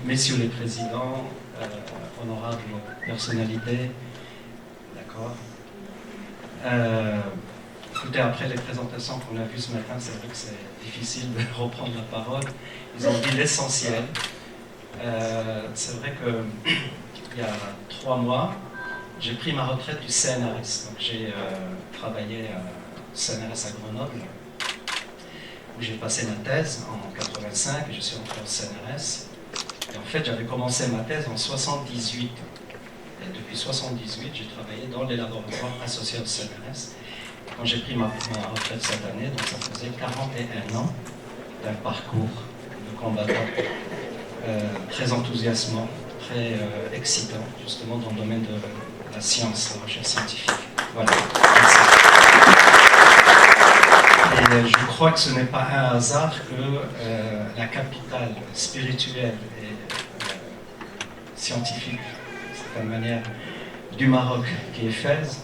messieurs les présidents, honorables personnalités, d'accord. Écoutez, après les présentations qu'on a vues ce matin, c'est vrai que c'est difficile de reprendre la parole. Ils ont dit l'essentiel. C'est vrai qu'il y a 3 mois, j'ai pris ma retraite du CNRS. Donc j'ai travaillé au CNRS à Grenoble, où j'ai passé ma thèse en 85 et je suis entré au CNRS. Et en fait, j'avais commencé ma thèse en 78. Et depuis 78, j'ai travaillé dans les laboratoires associés au CNRS. Quand j'ai pris ma retraite cette année, donc ça faisait 41 ans d'un parcours de combattant très enthousiasmant, très excitant, justement dans le domaine de la science, la recherche scientifique. Voilà. Merci. Et je crois que ce n'est pas un hasard que la capitale spirituelle et scientifique, de certaine manière, du Maroc, qui est Fès,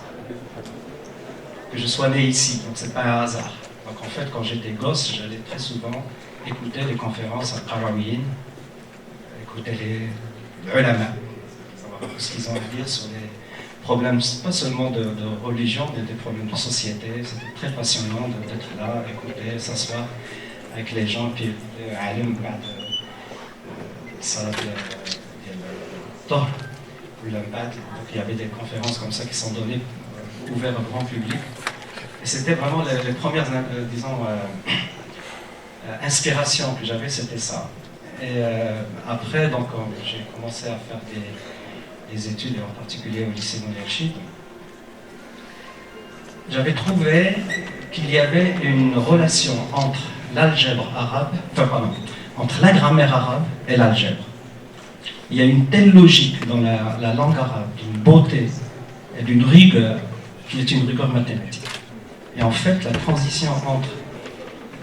que je sois né ici, donc c'est pas un hasard. Donc en fait, quand j'étais gosse, j'allais très souvent écouter les conférences à Qarawiyyin, écouter les ulama, savoir ce qu'ils ont à dire sur les problèmes, pas seulement de religion, mais des problèmes de société. C'était très passionnant d'être là, écouter, s'asseoir avec les gens, puis alim salat donc il y avait des conférences comme ça qui sont données ouvertes au grand public. Et c'était vraiment les premières, disons, inspirations que j'avais, c'était ça. Et après, donc, j'ai commencé à faire des études, et en particulier au lycée Moulay Rachid. J'avais trouvé qu'il y avait une relation entre l'algèbre arabe, entre la grammaire arabe et l'algèbre. Il y a une telle logique dans la langue arabe, d'une beauté et d'une rigueur, qui est une rigueur mathématique. Et en fait, la transition entre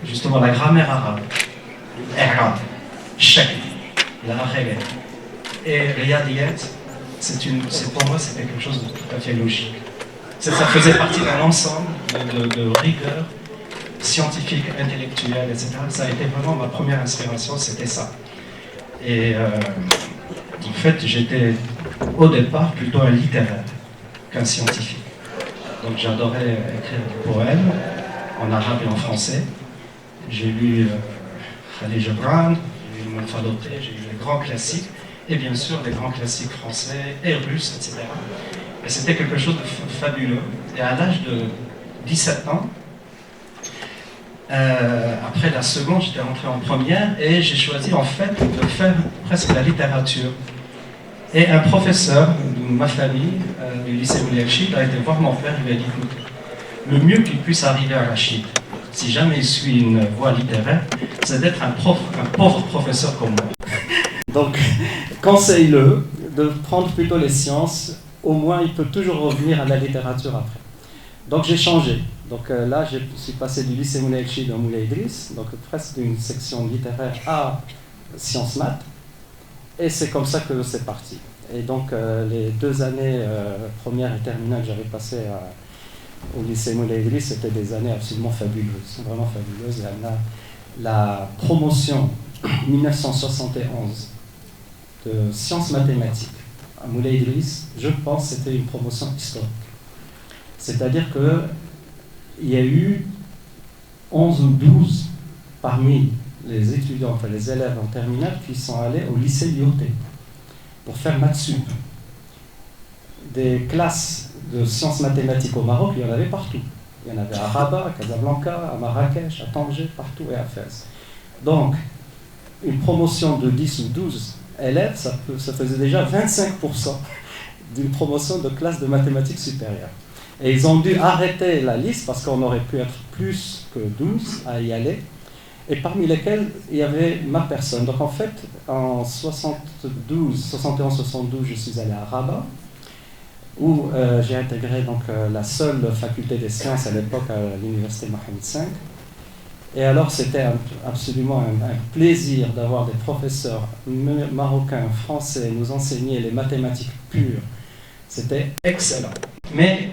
justement la grammaire arabe, l'arabe, shakl, l'arabie et riyadiyat, pour moi, c'était quelque chose de tout à fait logique. Ça faisait partie d'un ensemble de rigueur scientifique, intellectuelle, etc. Ça a été vraiment ma première inspiration, c'était ça. Et en fait, j'étais au départ plutôt un littéraire qu'un scientifique. Donc j'adorais écrire des poèmes en arabe et en français. J'ai lu Khalil Gibran, j'ai lu Monfaloté, j'ai lu les grands classiques, et bien sûr les grands classiques français et russes, etc. Et c'était quelque chose de fabuleux. Et à l'âge de 17 ans, après la seconde, j'étais rentré en première et j'ai choisi en fait de faire presque la littérature. Et un professeur de ma famille, du lycée Moulay Rachid, a été voir mon père et lui a dit écoute, le mieux qu'il puisse arriver à Rachid, si jamais il suit une voie littéraire, c'est d'être un pauvre professeur comme moi. Donc, conseille-le de prendre plutôt les sciences, au moins il peut toujours revenir à la littérature après. Donc j'ai changé. Donc là, je suis passé du lycée Moulay Rachid au Moulay Idriss, donc presque d'une section littéraire à sciences maths. Et c'est comme ça que c'est parti. Et donc les 2 années première et terminale que j'avais passées au lycée Moulay Idriss, c'était des années absolument fabuleuses, vraiment fabuleuses. La promotion 1971 de sciences mathématiques à Moulay Idriss, je pense que c'était une promotion historique. C'est-à-dire qu'il y a eu 11 ou 12 parmi les étudiants, enfin les élèves en terminale qui sont allés au lycée Lyoté pour faire maths sup. Des classes de sciences mathématiques au Maroc, il y en avait partout. Il y en avait à Rabat, à Casablanca, à Marrakech, à Tanger, partout et à Fès. Donc, une promotion de 10 ou 12 élèves, ça faisait déjà 25% d'une promotion de classe de mathématiques supérieures. Et ils ont dû arrêter la liste parce qu'on aurait pu être plus que 12 à y aller, et parmi lesquels il y avait ma personne. Donc en fait, en 71-72, je suis allé à Rabat, où j'ai intégré donc, la seule faculté des sciences à l'époque à l'université Mohammed V. Et alors c'était absolument un plaisir d'avoir des professeurs marocains, français, nous enseigner les mathématiques pures. C'était excellent. Mais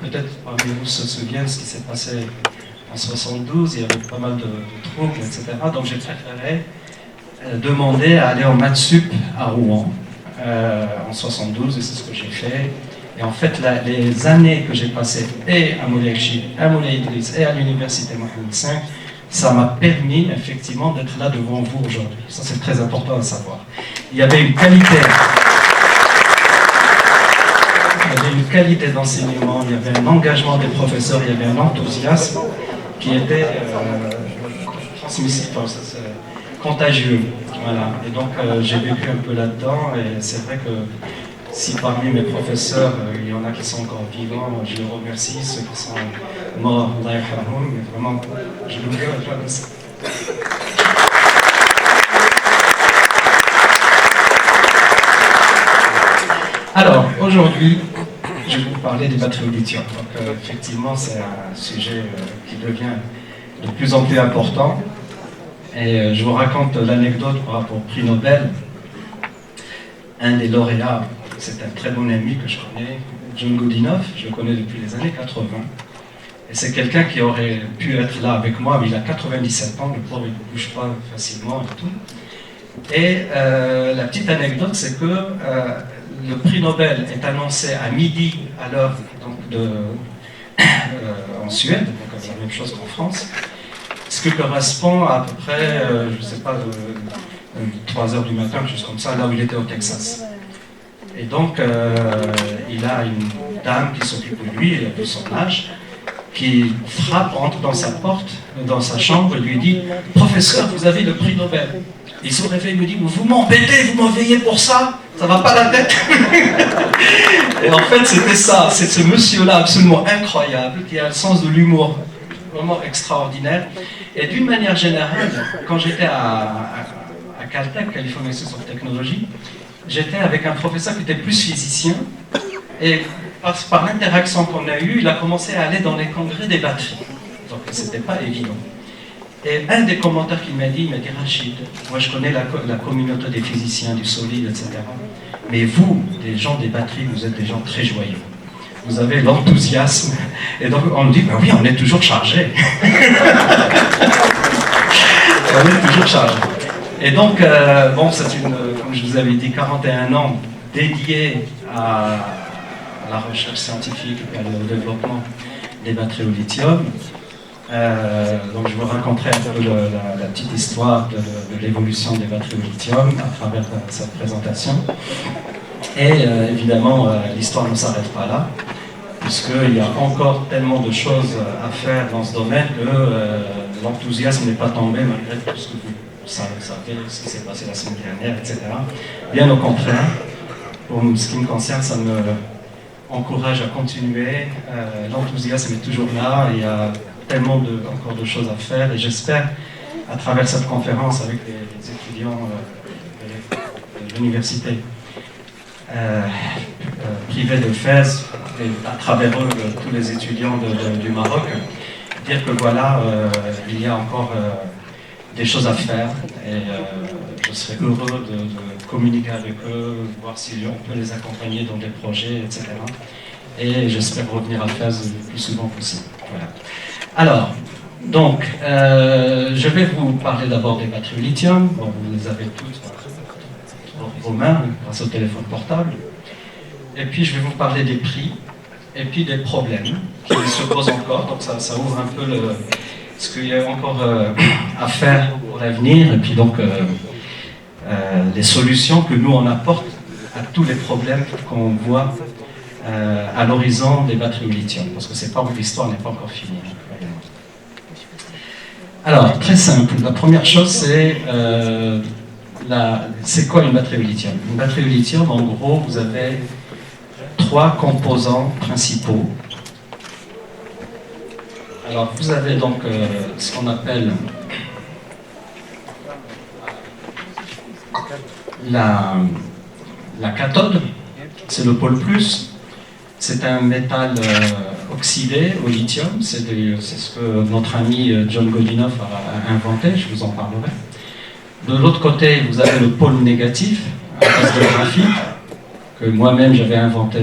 peut-être parmi vous se souviennent ce qui s'est passé en 72, il y avait pas mal de troubles, etc. Donc j'ai préféré demandé à aller en maths sup à Rouen en 72, et c'est ce que j'ai fait. Et en fait, les années que j'ai passées et à Moulay Rachid, à Moulay Idriss et à l'université Mohammed V, ça m'a permis effectivement d'être là devant vous aujourd'hui. Ça, c'est très important à savoir. Il y avait une qualité d'enseignement, il y avait un engagement des professeurs, il y avait un enthousiasme qui était transmissible, contagieux. Voilà. Et donc j'ai vécu un peu là-dedans, et c'est vrai que si parmi mes professeurs, il y en a qui sont encore vivants, je les remercie. Ceux qui sont morts, Allah yarhamhum, mais vraiment, je le remercie. Alors, aujourd'hui, je vais vous parler des batteries au lithium. Donc, effectivement, c'est un sujet qui devient de plus en plus important. Et je vous raconte l'anecdote par rapport au prix Nobel. Un des lauréats, c'est un très bon ami que je connais, John Goodenough, je le connais depuis les années 80. Et c'est quelqu'un qui aurait pu être là avec moi, mais il a 97 ans, le pauvre il ne bouge pas facilement et tout. Et la petite anecdote, c'est que le prix Nobel est annoncé à midi à l'heure en Suède, donc c'est la même chose qu'en France, ce qui correspond à peu près, je ne sais pas, 3 heures du matin, quelque chose comme ça, là où il était au Texas. Et donc, il a une dame qui s'occupe de lui, elle a vu son âge, qui frappe, entre dans sa porte, dans sa chambre, et lui dit « Professeur, vous avez le prix Nobel ». Il se réveille, il me dit « Vous m'embêtez, vous m'enveillez pour ça, ça va pas la tête ?» Et en fait, c'était ça, c'est ce monsieur-là absolument incroyable, qui a le sens de l'humour vraiment extraordinaire. Et d'une manière générale, quand j'étais à Caltech, California Institute of Technology, j'étais avec un professeur qui était plus physicien, et par l'interaction qu'on a eue, il a commencé à aller dans les congrès des batteries. Donc c'était pas évident. Et un des commentaires qu'il m'a dit, Rachid, moi je connais la communauté des physiciens, du solide, etc. Mais vous, les gens des batteries, vous êtes des gens très joyeux. Vous avez l'enthousiasme. Et donc on me dit, ben oui, on est toujours chargé. On est toujours chargé. Et donc, bon, c'est comme je vous avais dit, 41 ans dédiés à la recherche scientifique et au développement des batteries au lithium. Donc je vous raconterai un peu la petite histoire de l'évolution des batteries au lithium à travers cette présentation. Et évidemment, l'histoire ne s'arrête pas là, puisqu'il y a encore tellement de choses à faire dans ce domaine que l'enthousiasme n'est pas tombé malgré tout ce que vous savez, ce qui s'est passé la semaine dernière, etc. Bien au contraire, pour ce qui me concerne, ça me encourage à continuer. L'enthousiasme est toujours là, il y a tellement encore de choses à faire, et j'espère, à travers cette conférence avec les étudiants de l'université privée de Fès, et à travers eux, tous les étudiants du Maroc, dire que voilà, il y a encore des choses à faire, et je serais heureux de communiquer avec eux, voir si on peut les accompagner dans des projets, etc. Et j'espère revenir à Fès le plus souvent possible. Voilà. Alors, donc, je vais vous parler d'abord des batteries au lithium. Bon, vous les avez toutes dans vos mains grâce au téléphone portable. Et puis, je vais vous parler des prix et puis des problèmes qui se posent encore. Donc, ça ouvre un peu ce qu'il y a encore à faire pour l'avenir. Et puis, donc, les solutions que nous, on apporte à tous les problèmes qu'on voit à l'horizon des batteries au lithium. Parce que l'histoire n'est pas encore finie. Alors, très simple. La première chose, c'est quoi une batterie au lithium? Une batterie au lithium, en gros, vous avez 3 composants principaux. Alors, vous avez donc ce qu'on appelle la cathode, c'est le pôle plus. C'est un métal oxydé au lithium, c'est ce que notre ami John Goodenough a inventé, je vous en parlerai. De l'autre côté, vous avez le pôle négatif, à base de graphite, que moi-même j'avais inventé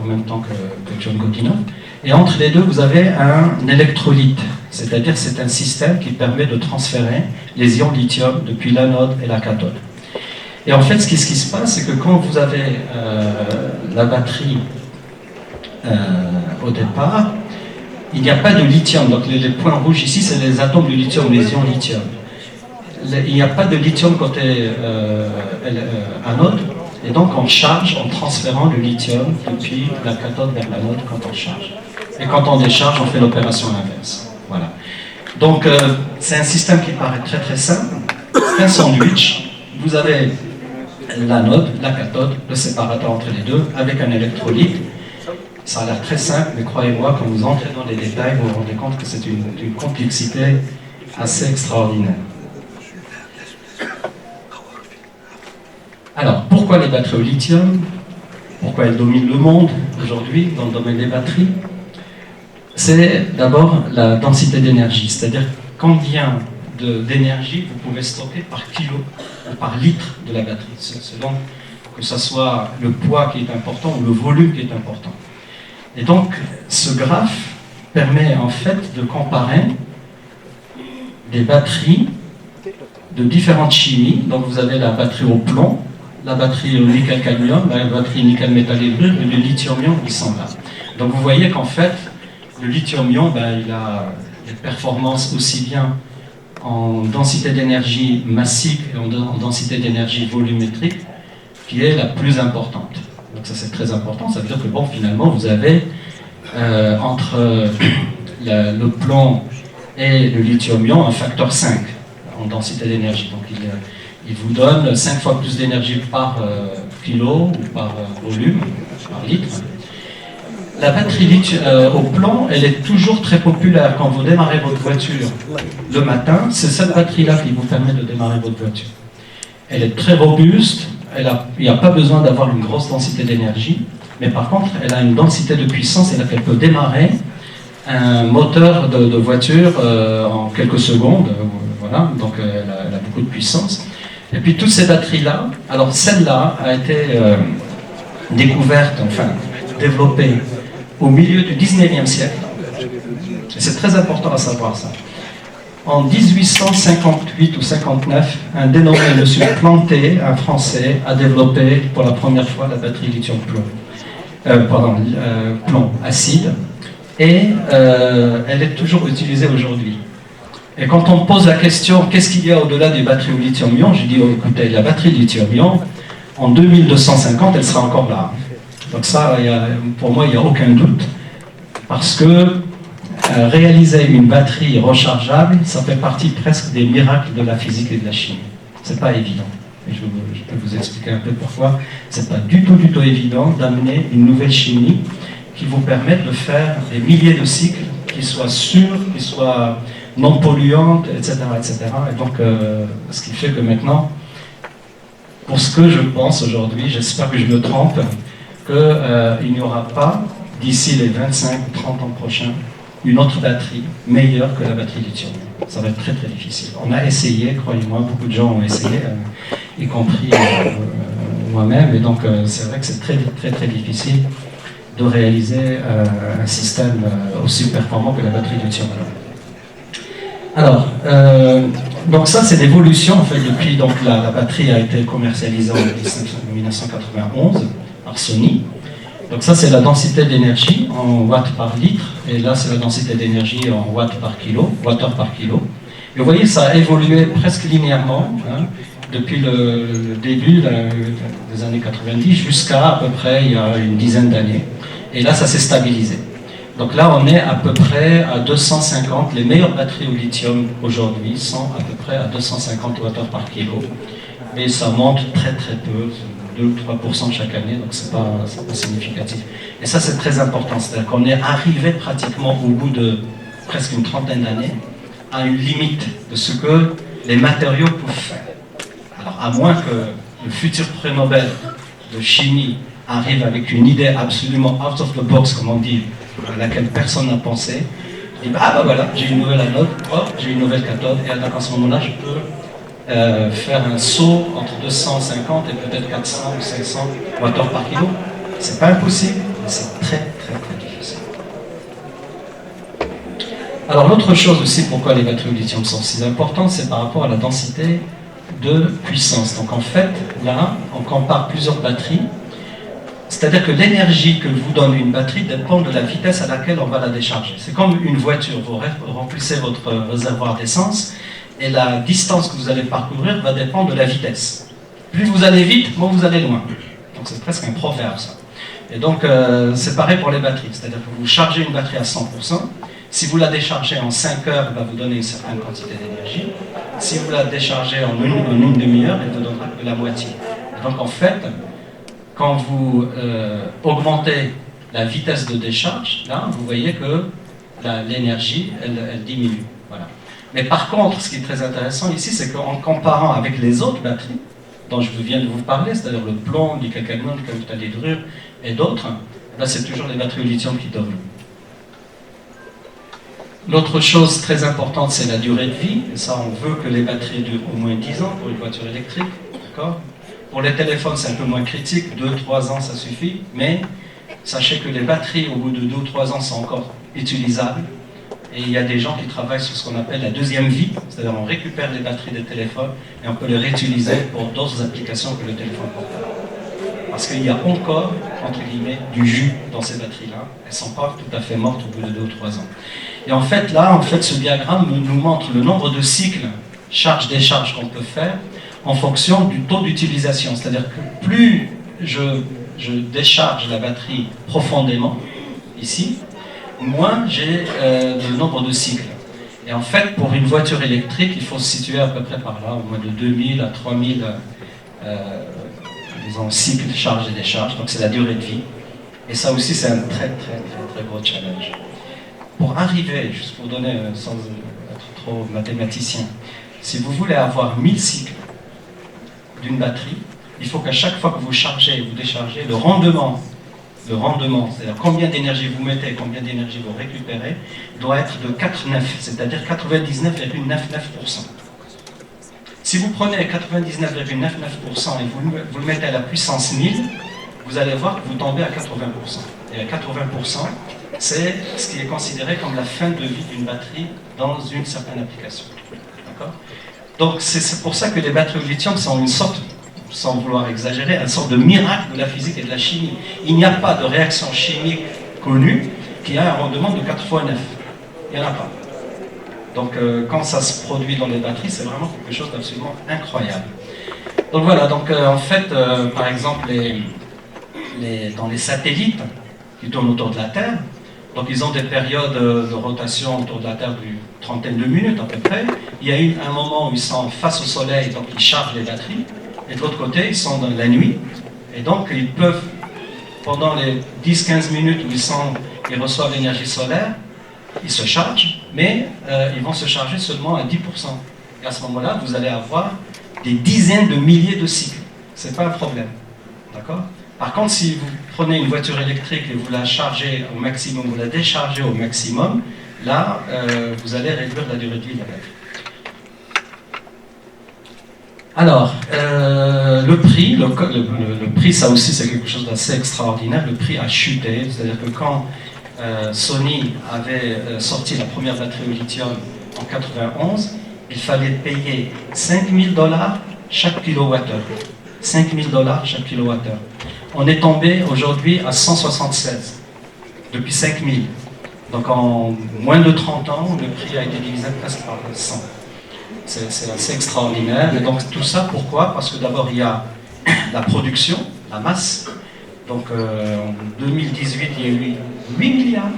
en même temps que John Goodenough. Et entre les deux, vous avez un électrolyte, C'est-à-dire c'est un système qui permet de transférer les ions lithium depuis l'anode et la cathode. Et en fait, ce qui se passe, c'est que quand vous avez la batterie au départ, il n'y a pas de lithium. Donc les points rouges ici, c'est les atomes de lithium, les ions lithium. Il n'y a pas de lithium côté anode. Et donc on charge en transférant le lithium depuis la cathode vers l'anode quand on charge. Et quand on décharge, on fait l'opération inverse. Voilà. Donc c'est un système qui paraît très très simple. Un sandwich. Vous avez l'anode, la cathode, le séparateur entre les deux, avec un électrolyte. Ça a l'air très simple, mais croyez-moi, quand vous entrez dans les détails, vous vous rendez compte que c'est une complexité assez extraordinaire. Alors, pourquoi les batteries au lithium? Pourquoi elles dominent le monde aujourd'hui dans le domaine des batteries? C'est d'abord la densité d'énergie, c'est-à-dire combien d'énergie vous pouvez stocker par kilo ou par litre de la batterie, selon que ce soit le poids qui est important ou le volume qui est important. Et donc, ce graphe permet en fait de comparer des batteries de différentes chimies. Donc, vous avez la batterie au plomb, la batterie au nickel-cadmium, la batterie nickel-métal-hydrure et le lithium-ion qui sont là. Donc, vous voyez qu'en fait, le lithium-ion, il a des performances aussi bien en densité d'énergie massique et en densité d'énergie volumétrique qui est la plus importante. Donc ça c'est très important, ça veut dire que bon, finalement vous avez entre le plomb et le lithium-ion un facteur 5 en densité d'énergie. Donc il vous donne 5 fois plus d'énergie par kilo ou par volume, par litre. La batterie au plomb, elle est toujours très populaire. Quand vous démarrez votre voiture le matin, c'est cette batterie-là qui vous permet de démarrer votre voiture. Elle est très robuste, il n'y a pas besoin d'avoir une grosse densité d'énergie, mais par contre, elle a une densité de puissance, c'est-à-dire qu'elle peut démarrer un moteur de voiture en quelques secondes. Voilà, donc elle a beaucoup de puissance. Et puis toutes ces batteries-là, alors celle-là a été découverte, enfin développée au milieu du 19e siècle. Et c'est très important à savoir ça. En 1858 ou 59, un dénommé monsieur Planté, un Français, a développé pour la première fois la batterie lithium-plomb, plomb acide, et elle est toujours utilisée aujourd'hui. Et quand on me pose la question, qu'est-ce qu'il y a au-delà des batteries au lithium-ion, je dis, oh, écoutez, la batterie lithium-ion, en 2250, elle sera encore là. Donc ça, pour moi, il n'y a aucun doute, parce que réaliser une batterie rechargeable, ça fait partie presque des miracles de la physique et de la chimie. C'est pas évident. Et je peux vous expliquer un peu pourquoi. C'est pas du tout évident d'amener une nouvelle chimie qui vous permette de faire des milliers de cycles qui soient sûrs, qui soient non polluantes, etc., etc. Et donc, ce qui fait que maintenant, pour ce que je pense aujourd'hui, j'espère que je me trompe, qu'il n'y aura pas, d'ici les 25 ou 30 ans prochains, une autre batterie meilleure que la batterie lithium. Ça va être très très difficile. On a essayé, croyez-moi, beaucoup de gens ont essayé, y compris moi-même, et donc c'est vrai que c'est très très très difficile de réaliser un système aussi performant que la batterie lithium. Alors, donc ça c'est l'évolution en fait depuis, donc la batterie a été commercialisée en 1991 par Sony. Donc ça c'est la densité d'énergie en watts par litre, et là c'est la densité d'énergie en watts par kilo, wattheure par kilo. Et vous voyez, ça a évolué presque linéairement, hein, depuis le début des années 90 jusqu'à à peu près il y a une dizaine d'années. Et là ça s'est stabilisé. Donc là on est à peu près à 250, les meilleures batteries au lithium aujourd'hui sont à peu près à 250 wattheures par kilo. Et ça monte très très peu, 2 ou 3% chaque année, donc c'est pas significatif. Et ça c'est très important, c'est-à-dire qu'on est arrivé pratiquement au bout de presque une trentaine d'années à une limite de ce que les matériaux peuvent faire. Alors à moins que le futur prix Nobel de chimie arrive avec une idée absolument out of the box, comme on dit, à laquelle personne n'a pensé, il dit ah bah voilà, j'ai une nouvelle anode, hop, j'ai une nouvelle cathode, et à ce moment-là je peux faire un saut entre 250 et peut-être 400 ou 500 wattheures par kilo. C'est pas impossible, mais c'est très très très difficile. Alors l'autre chose aussi, pourquoi les batteries au lithium sont si importantes, c'est par rapport à la densité de puissance. Donc en fait, là, on compare plusieurs batteries, c'est-à-dire que l'énergie que vous donne une batterie dépend de la vitesse à laquelle on va la décharger. C'est comme une voiture, vous remplissez votre réservoir d'essence et la distance que vous allez parcourir va dépendre de la vitesse. Plus vous allez vite, moins vous allez loin. Donc c'est presque un proverbe ça. Et donc c'est pareil pour les batteries, c'est-à-dire que vous chargez une batterie à 100%, si vous la déchargez en 5 heures, elle va vous donner une certaine quantité d'énergie. Si vous la déchargez en une demi-heure, elle vous donnera que la moitié. Et donc en fait, quand vous augmentez la vitesse de décharge, là, vous voyez que l'énergie, elle diminue. Voilà. Mais par contre, ce qui est très intéressant ici, c'est qu'en comparant avec les autres batteries, dont je viens de vous parler, c'est-à-dire le plomb, le cadmium, le caoutchouc d'hydrure et d'autres, là, c'est toujours les batteries au lithium qui dominent. L'autre chose très importante, c'est la durée de vie. Et ça, on veut que les batteries durent au moins 10 ans pour une voiture électrique. D'accord ? Pour les téléphones, c'est un peu moins critique. 2-3 ans, ça suffit. Mais sachez que les batteries, au bout de 2 ou 3 ans, sont encore utilisables. Et il y a des gens qui travaillent sur ce qu'on appelle la deuxième vie. C'est-à-dire on récupère les batteries des téléphones et on peut les réutiliser pour d'autres applications que le téléphone portable. Parce qu'il y a encore, entre guillemets, du jus dans ces batteries-là. Elles ne sont pas tout à fait mortes au bout de 2 ou 3 ans. Et en fait, là, ce diagramme nous montre le nombre de cycles charge-décharge qu'on peut faire en fonction du taux d'utilisation. C'est-à-dire que plus je décharge la batterie profondément, ici, moins j'ai le nombre de cycles. Et en fait, pour une voiture électrique, il faut se situer à peu près par là, au moins de 2000 à 3000 disons, cycles charge et décharge. Donc c'est la durée de vie. Et ça aussi, c'est un très gros challenge. Pour arriver, juste pour donner, sans être trop mathématicien, si vous voulez avoir 1000 cycles d'une batterie, il faut qu'à chaque fois que vous chargez et vous déchargez, le rendement, c'est-à-dire combien d'énergie vous mettez, combien d'énergie vous récupérez, doit être de 4,9, c'est-à-dire 99,99%. Si vous prenez 99,99% et vous le mettez à la puissance 1000, vous allez voir que vous tombez à 80%. Et à 80%, c'est ce qui est considéré comme la fin de vie d'une batterie dans une certaine application. D'accord ? Donc c'est pour ça que les batteries au lithium sont une sorte, sans vouloir exagérer, une sorte de miracle de la physique et de la chimie. Il n'y a pas de réaction chimique connue qui a un rendement de 4 fois 9. Il n'y en a pas. Donc quand ça se produit dans les batteries, c'est vraiment quelque chose d'absolument incroyable. Donc voilà, donc en fait, par exemple, dans les satellites qui tournent autour de la Terre, donc ils ont des périodes de rotation autour de la Terre d'une trentaine de minutes à peu près. Il y a eu un moment où ils sont face au Soleil, donc ils chargent les batteries. Et de l'autre côté, ils sont dans la nuit. Et donc ils peuvent, pendant les 10-15 minutes où ils reçoivent l'énergie solaire, ils se chargent, mais ils vont se charger seulement à 10%. Et à ce moment-là, vous allez avoir des dizaines de milliers de cycles. Ce n'est pas un problème. D'accord ? Par contre, si vous prenez une voiture électrique et vous la chargez au maximum, vous la déchargez au maximum, là, vous allez réduire la durée de vie de la batterie. Alors, le prix, ça aussi c'est quelque chose d'assez extraordinaire. Le prix a chuté, c'est-à-dire que quand Sony avait sorti la première batterie au lithium en 91, il fallait payer $5000 chaque kilowattheure. $5000 chaque kilowattheure. On est tombé aujourd'hui à 176, depuis 5000. Donc en moins de 30 ans, le prix a été divisé presque par 100. C'est assez extraordinaire. Et donc tout ça, pourquoi ? Parce que d'abord, il y a la production, la masse. Donc en 2018, il y a eu 8 milliards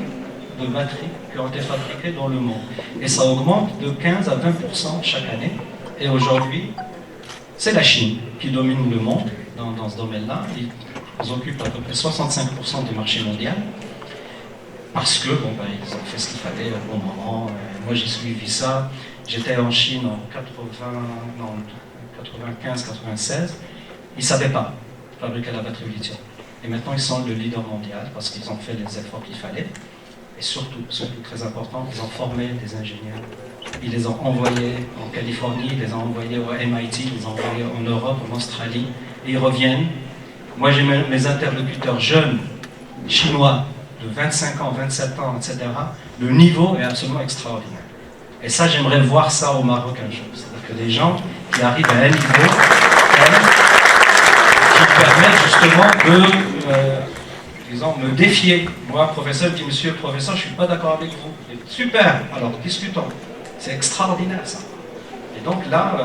de batteries qui ont été fabriquées dans le monde. Et ça augmente de 15 à 20% chaque année. Et aujourd'hui, c'est la Chine qui domine le monde dans ce domaine-là. Ils occupent à peu près 65% du marché mondial. Parce que, ils ont fait ce qu'il fallait au bon moment. Moi, j'ai suivi ça. J'étais en Chine en 95-96. Ils ne savaient pas fabriquer la batterie au lithium. Et maintenant, ils sont le leader mondial parce qu'ils ont fait les efforts qu'il fallait. Et surtout très important, ils ont formé des ingénieurs. Ils les ont envoyés en Californie, ils les ont envoyés au MIT, ils les ont envoyés en Europe, en Australie. Et ils reviennent. Moi, j'ai mes interlocuteurs jeunes, chinois, de 25 ans, 27 ans, etc., le niveau est absolument extraordinaire. Et ça, j'aimerais voir ça au Maroc un jour. C'est-à-dire que des gens qui arrivent à un niveau qui permettent justement de, disons, me défier. Moi, professeur, je dis, monsieur le professeur, je ne suis pas d'accord avec vous. Et, super, alors discutons. C'est extraordinaire ça. Et donc là,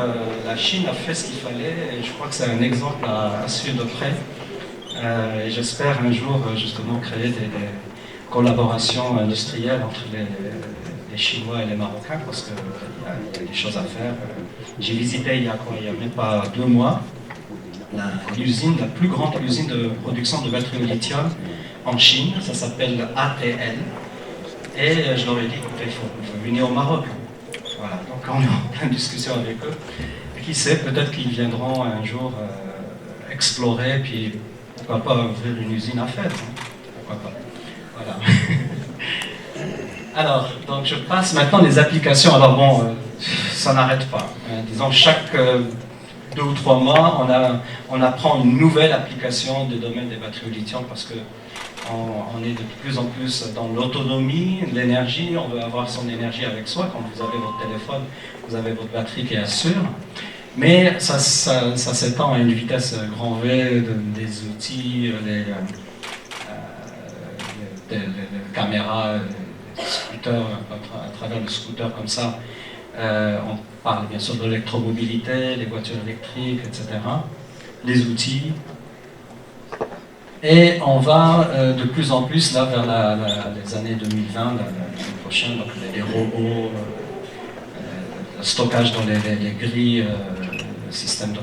la Chine a fait ce qu'il fallait, et je crois que c'est un exemple à suivre de près. Et j'espère un jour justement créer des collaborations industrielles entre les Chinois et les Marocains, parce qu'il y a des choses à faire. J'ai visité il y a même pas 2 mois, l'usine, la plus grande usine de production de batteries au lithium en Chine, ça s'appelle ATL. Et je leur ai dit, écoutez, il faut venir au Maroc. Voilà, donc on est en pleine discussion avec eux. Et qui sait, peut-être qu'ils viendront un jour explorer, puis pourquoi pas ouvrir une usine à faire. Hein. Pourquoi pas. Voilà. Alors, donc je passe maintenant les applications. Alors bon, ça n'arrête pas. Disons, chaque 2 ou 3 mois, on apprend une nouvelle application du domaine des batteries au lithium, parce que on est de plus en plus dans l'autonomie, l'énergie, on veut avoir son énergie avec soi. Quand vous avez votre téléphone, vous avez votre batterie qui assure. Mais ça s'étend à une vitesse grand V, des outils, les caméras, les scooters, à travers le scooter comme ça. On parle bien sûr de l'électromobilité, les voitures électriques, etc. Les outils. Et on va de plus en plus là vers les années 2020, l'année prochaine, donc les robots, le stockage dans les grilles, le système de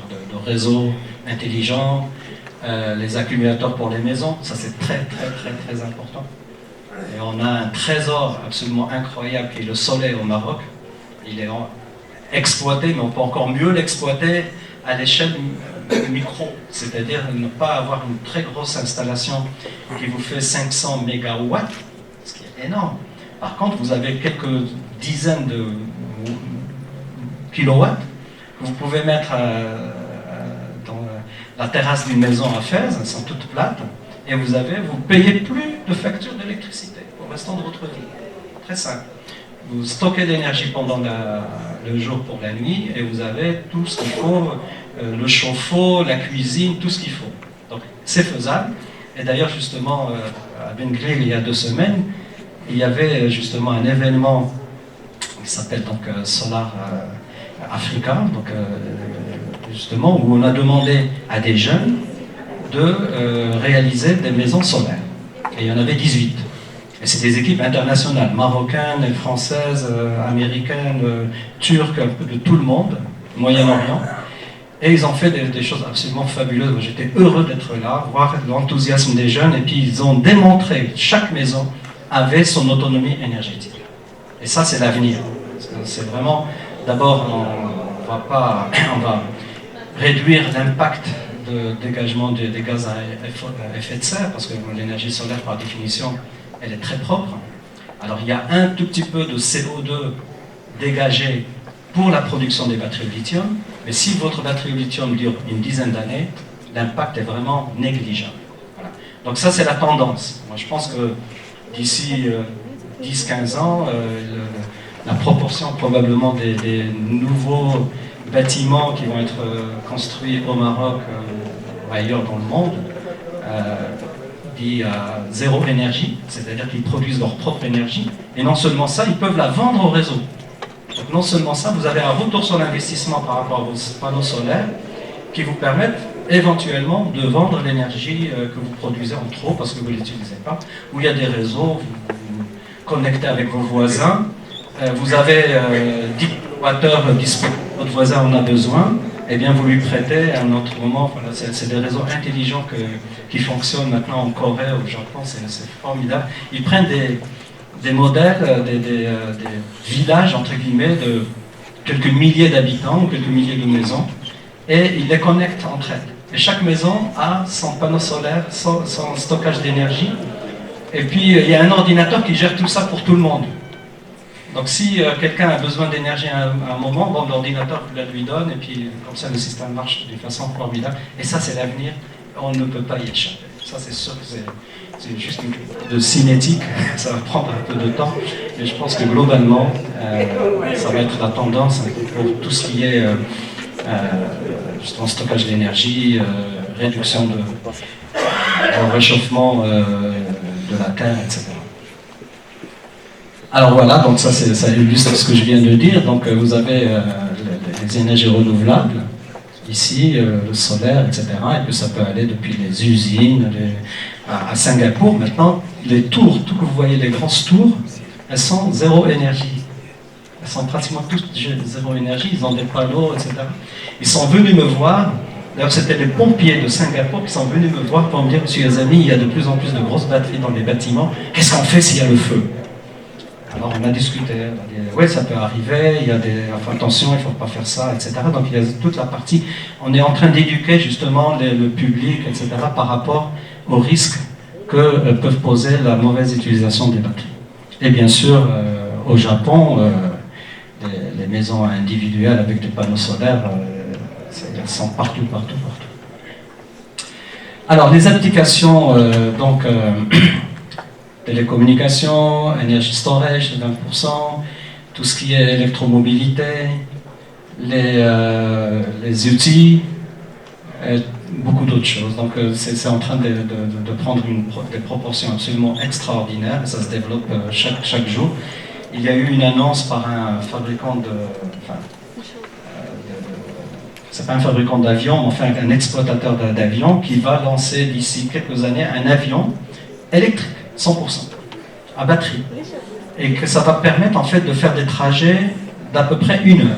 réseau intelligent, les accumulateurs pour les maisons, ça c'est très important. Et on a un trésor absolument incroyable qui est le soleil au Maroc. Il est exploité, mais on peut encore mieux l'exploiter à l'échelle micro, c'est-à-dire ne pas avoir une très grosse installation qui vous fait 500 mégawatts, ce qui est énorme. Par contre, vous avez quelques dizaines de kilowatts que vous pouvez mettre dans la terrasse d'une maison à Fès, elles sont toutes plates, et vous payez plus de facture d'électricité pour le restant de votre vie. Très simple. Vous stockez l'énergie pendant le jour pour la nuit, et vous avez tout ce qu'il faut, le chauffe-eau, la cuisine, tout ce qu'il faut. Donc c'est faisable. Et d'ailleurs justement à Ben Gleil, il y a 2 semaines, il y avait justement un événement qui s'appelle donc Solar Africa, donc justement où on a demandé à des jeunes de réaliser des maisons solaires. Et il y en avait 18. Et c'est des équipes internationales, marocaines, françaises, américaines, turques, un peu de tout le monde, Moyen-Orient. Et ils ont fait des choses absolument fabuleuses. J'étais heureux d'être là, voir l'enthousiasme des jeunes. Et puis ils ont démontré que chaque maison avait son autonomie énergétique. Et ça, c'est l'avenir. C'est vraiment, d'abord, on va réduire l'impact de dégagement des gaz à effet de serre, parce que l'énergie solaire, par définition, elle est très propre. Alors il y a un tout petit peu de CO2 dégagé pour la production des batteries au lithium, mais si votre batterie au lithium dure une dizaine d'années, l'impact est vraiment négligeable. Voilà. Donc ça, c'est la tendance. Moi, je pense que d'ici 10-15 ans, la proportion probablement des nouveaux bâtiments qui vont être construits au Maroc ou ailleurs dans le monde, dit à zéro énergie, c'est-à-dire qu'ils produisent leur propre énergie, et non seulement ça, ils peuvent la vendre au réseau. Donc non seulement ça, vous avez un retour sur l'investissement par rapport à vos panneaux solaires qui vous permettent éventuellement de vendre l'énergie que vous produisez en trop parce que vous ne l'utilisez pas, où il y a des réseaux, vous vous connectez avec vos voisins, vous avez 10 kWh disponibles, votre voisin en a besoin, eh bien vous lui prêtez à un autre moment. Voilà, c'est des réseaux intelligents qui fonctionnent maintenant en Corée, au Japon, c'est formidable. Ils prennent des modèles, des villages, entre guillemets, de quelques milliers d'habitants ou quelques milliers de maisons, et ils les connectent entre elles. Et chaque maison a son panneau solaire, son stockage d'énergie, et puis il y a un ordinateur qui gère tout ça pour tout le monde. Donc si quelqu'un a besoin d'énergie à un moment, bon, l'ordinateur la lui donne, et puis comme ça le système marche d'une façon formidable. Et ça, c'est l'avenir, on ne peut pas y échapper. Ça, c'est sûr que c'est juste de cinétique, ça va prendre un peu de temps, mais je pense que globalement, ça va être la tendance pour tout ce qui est justement stockage d'énergie, réduction de réchauffement de la Terre, etc. Alors voilà, donc ça illustre ce que je viens de dire. Donc vous avez les énergies renouvelables, ici, le solaire, etc. Et puis ça peut aller depuis les usines à Singapour. Maintenant, les tours, tout que vous voyez, les grosses tours, elles sont zéro énergie. Elles sont pratiquement toutes zéro énergie, ils ont des panneaux, etc. Ils sont venus me voir. D'ailleurs, c'était les pompiers de Singapour qui sont venus me voir pour me dire, monsieur Yazami, il y a de plus en plus de grosses batteries dans les bâtiments. Qu'est-ce qu'on fait s'il y a le feu? Alors on a discuté, on a dit, oui, ça peut arriver, il y a enfin, attention, il ne faut pas faire ça, etc. Donc il y a toute la partie, on est en train d'éduquer justement le public, etc. par rapport aux risques que peuvent poser la mauvaise utilisation des batteries. Et bien sûr, au Japon, les maisons individuelles avec des panneaux solaires, elles sont partout. Alors les applications, télécommunications, énergie storage de 20%, tout ce qui est électromobilité, les outils, et beaucoup d'autres choses. Donc c'est en train de prendre des proportions absolument extraordinaires, et ça se développe chaque jour. Il y a eu une annonce par un fabricant c'est pas un fabricant d'avions, mais enfin un exploitateur d'avions qui va lancer d'ici quelques années un avion électrique. 100%, à batterie. Et que ça va permettre en fait de faire des trajets d'à peu près 1 heure.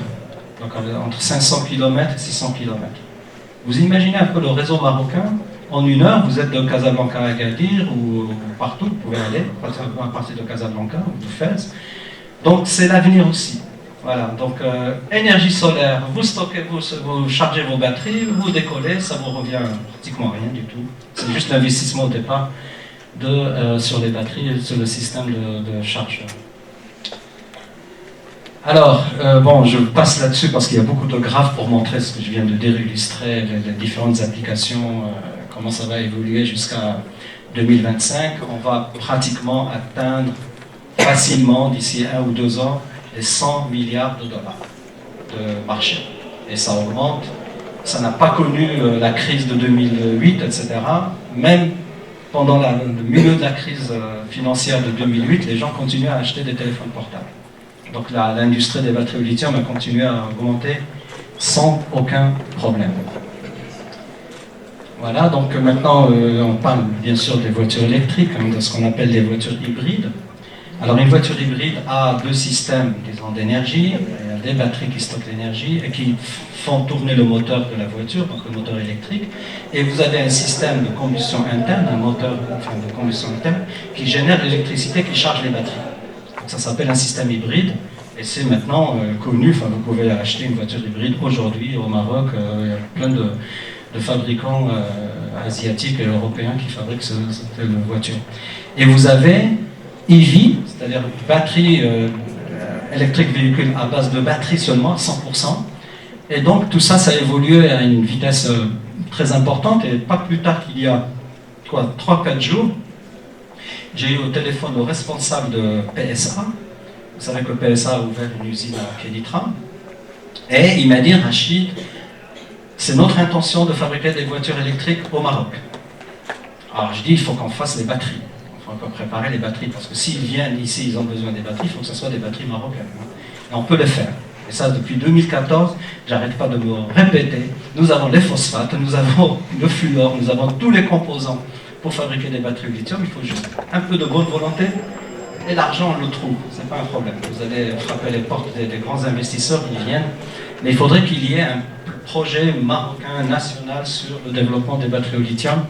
Donc entre 500 km et 600 km. Vous imaginez un peu le réseau marocain, en 1 heure, vous êtes de Casablanca à Agadir ou partout, vous pouvez aller, à partir de Casablanca ou de Fès. Donc c'est l'avenir aussi. Voilà, donc énergie solaire, vous stockez, vous chargez vos batteries, vous décollez, ça vous revient pratiquement rien du tout. C'est juste l'investissement au départ sur les batteries et sur le système de charge. Alors, bon, je passe là-dessus parce qu'il y a beaucoup de graphes pour montrer ce que je viens de dire, illustrer les différentes applications, comment ça va évoluer jusqu'à 2025. On va pratiquement atteindre facilement, d'ici 1 ou 2 ans, les 100 milliards de dollars de marché. Et ça augmente. Ça n'a pas connu la crise de 2008, etc. Même pendant le milieu de la crise financière de 2008, les gens continuaient à acheter des téléphones portables. Donc l'industrie des batteries au lithium a continué à augmenter sans aucun problème. Voilà, donc maintenant on parle bien sûr des voitures électriques, de ce qu'on appelle les voitures hybrides. Alors une voiture hybride a 2 systèmes, disons, d'énergie, des batteries qui stockent l'énergie et qui font tourner le moteur de la voiture, donc le moteur électrique, et vous avez un système de combustion interne, un moteur de combustion interne, qui génère l'électricité qui charge les batteries. Donc ça s'appelle un système hybride, et c'est maintenant connu, vous pouvez acheter une voiture hybride aujourd'hui au Maroc, il y a plein de fabricants asiatiques et européens qui fabriquent cette voiture. Et vous avez EV, c'est-à-dire batterie électrique véhicule à base de batterie seulement, 100%. Et donc tout ça, ça a évolué à une vitesse très importante. Et pas plus tard qu'il y a 3-4 jours, j'ai eu au téléphone le responsable de PSA. Vous savez que PSA a ouvert une usine à Kénitra. Et il m'a dit, Rachid, c'est notre intention de fabriquer des voitures électriques au Maroc. Alors je dis, il faut qu'on fasse les batteries. On peut préparer les batteries, parce que s'ils viennent ici, ils ont besoin des batteries, il faut que ce soit des batteries marocaines. Et on peut les faire. Et ça, depuis 2014, j'arrête pas de me répéter, nous avons les phosphates, nous avons le fluor, nous avons tous les composants pour fabriquer des batteries au lithium. Il faut juste un peu de bonne volonté, et l'argent, on le trouve, c'est pas un problème. Vous allez frapper les portes des grands investisseurs, ils viennent, mais il faudrait qu'il y ait un projet marocain, national, sur le développement des batteries au lithium,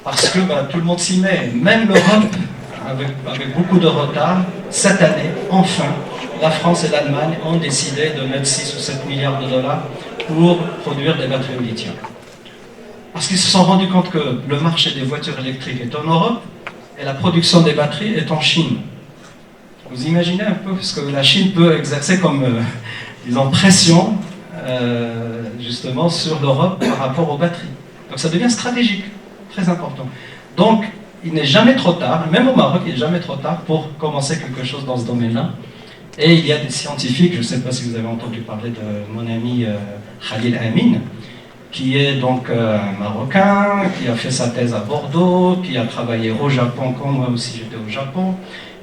parce que tout le monde s'y met, même l'Europe, avec beaucoup de retard, cette année, enfin, la France et l'Allemagne ont décidé de mettre 6 ou 7 milliards de dollars pour produire des batteries au lithium. Parce qu'ils se sont rendus compte que le marché des voitures électriques est en Europe et la production des batteries est en Chine. Vous imaginez un peu ce que la Chine peut exercer comme, disons, pression, justement, sur l'Europe par rapport aux batteries. Donc ça devient stratégique. Très important. Donc, il n'est jamais trop tard, même au Maroc, il n'est jamais trop tard pour commencer quelque chose dans ce domaine-là. Et il y a des scientifiques, je ne sais pas si vous avez entendu parler de mon ami Khalil Amin, qui est donc un Marocain, qui a fait sa thèse à Bordeaux, qui a travaillé au Japon, comme moi aussi j'étais au Japon.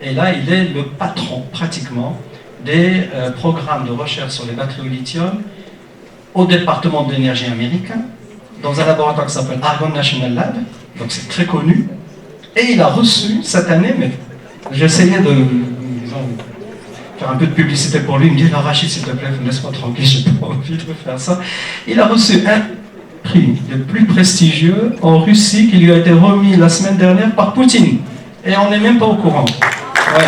Et là, il est le patron, pratiquement, des programmes de recherche sur les batteries au lithium au département de l'énergie américain, dans un laboratoire qui s'appelle Argonne National Lab, donc c'est très connu. Et il a reçu cette année, mais j'essayais de faire un peu de publicité pour lui, il me dit, Rachid, s'il te plaît, laisse-moi tranquille, j'ai pas envie de faire ça. Il a reçu un prix le plus prestigieux en Russie qui lui a été remis la semaine dernière par Poutine. Et on n'est même pas au courant. Ouais.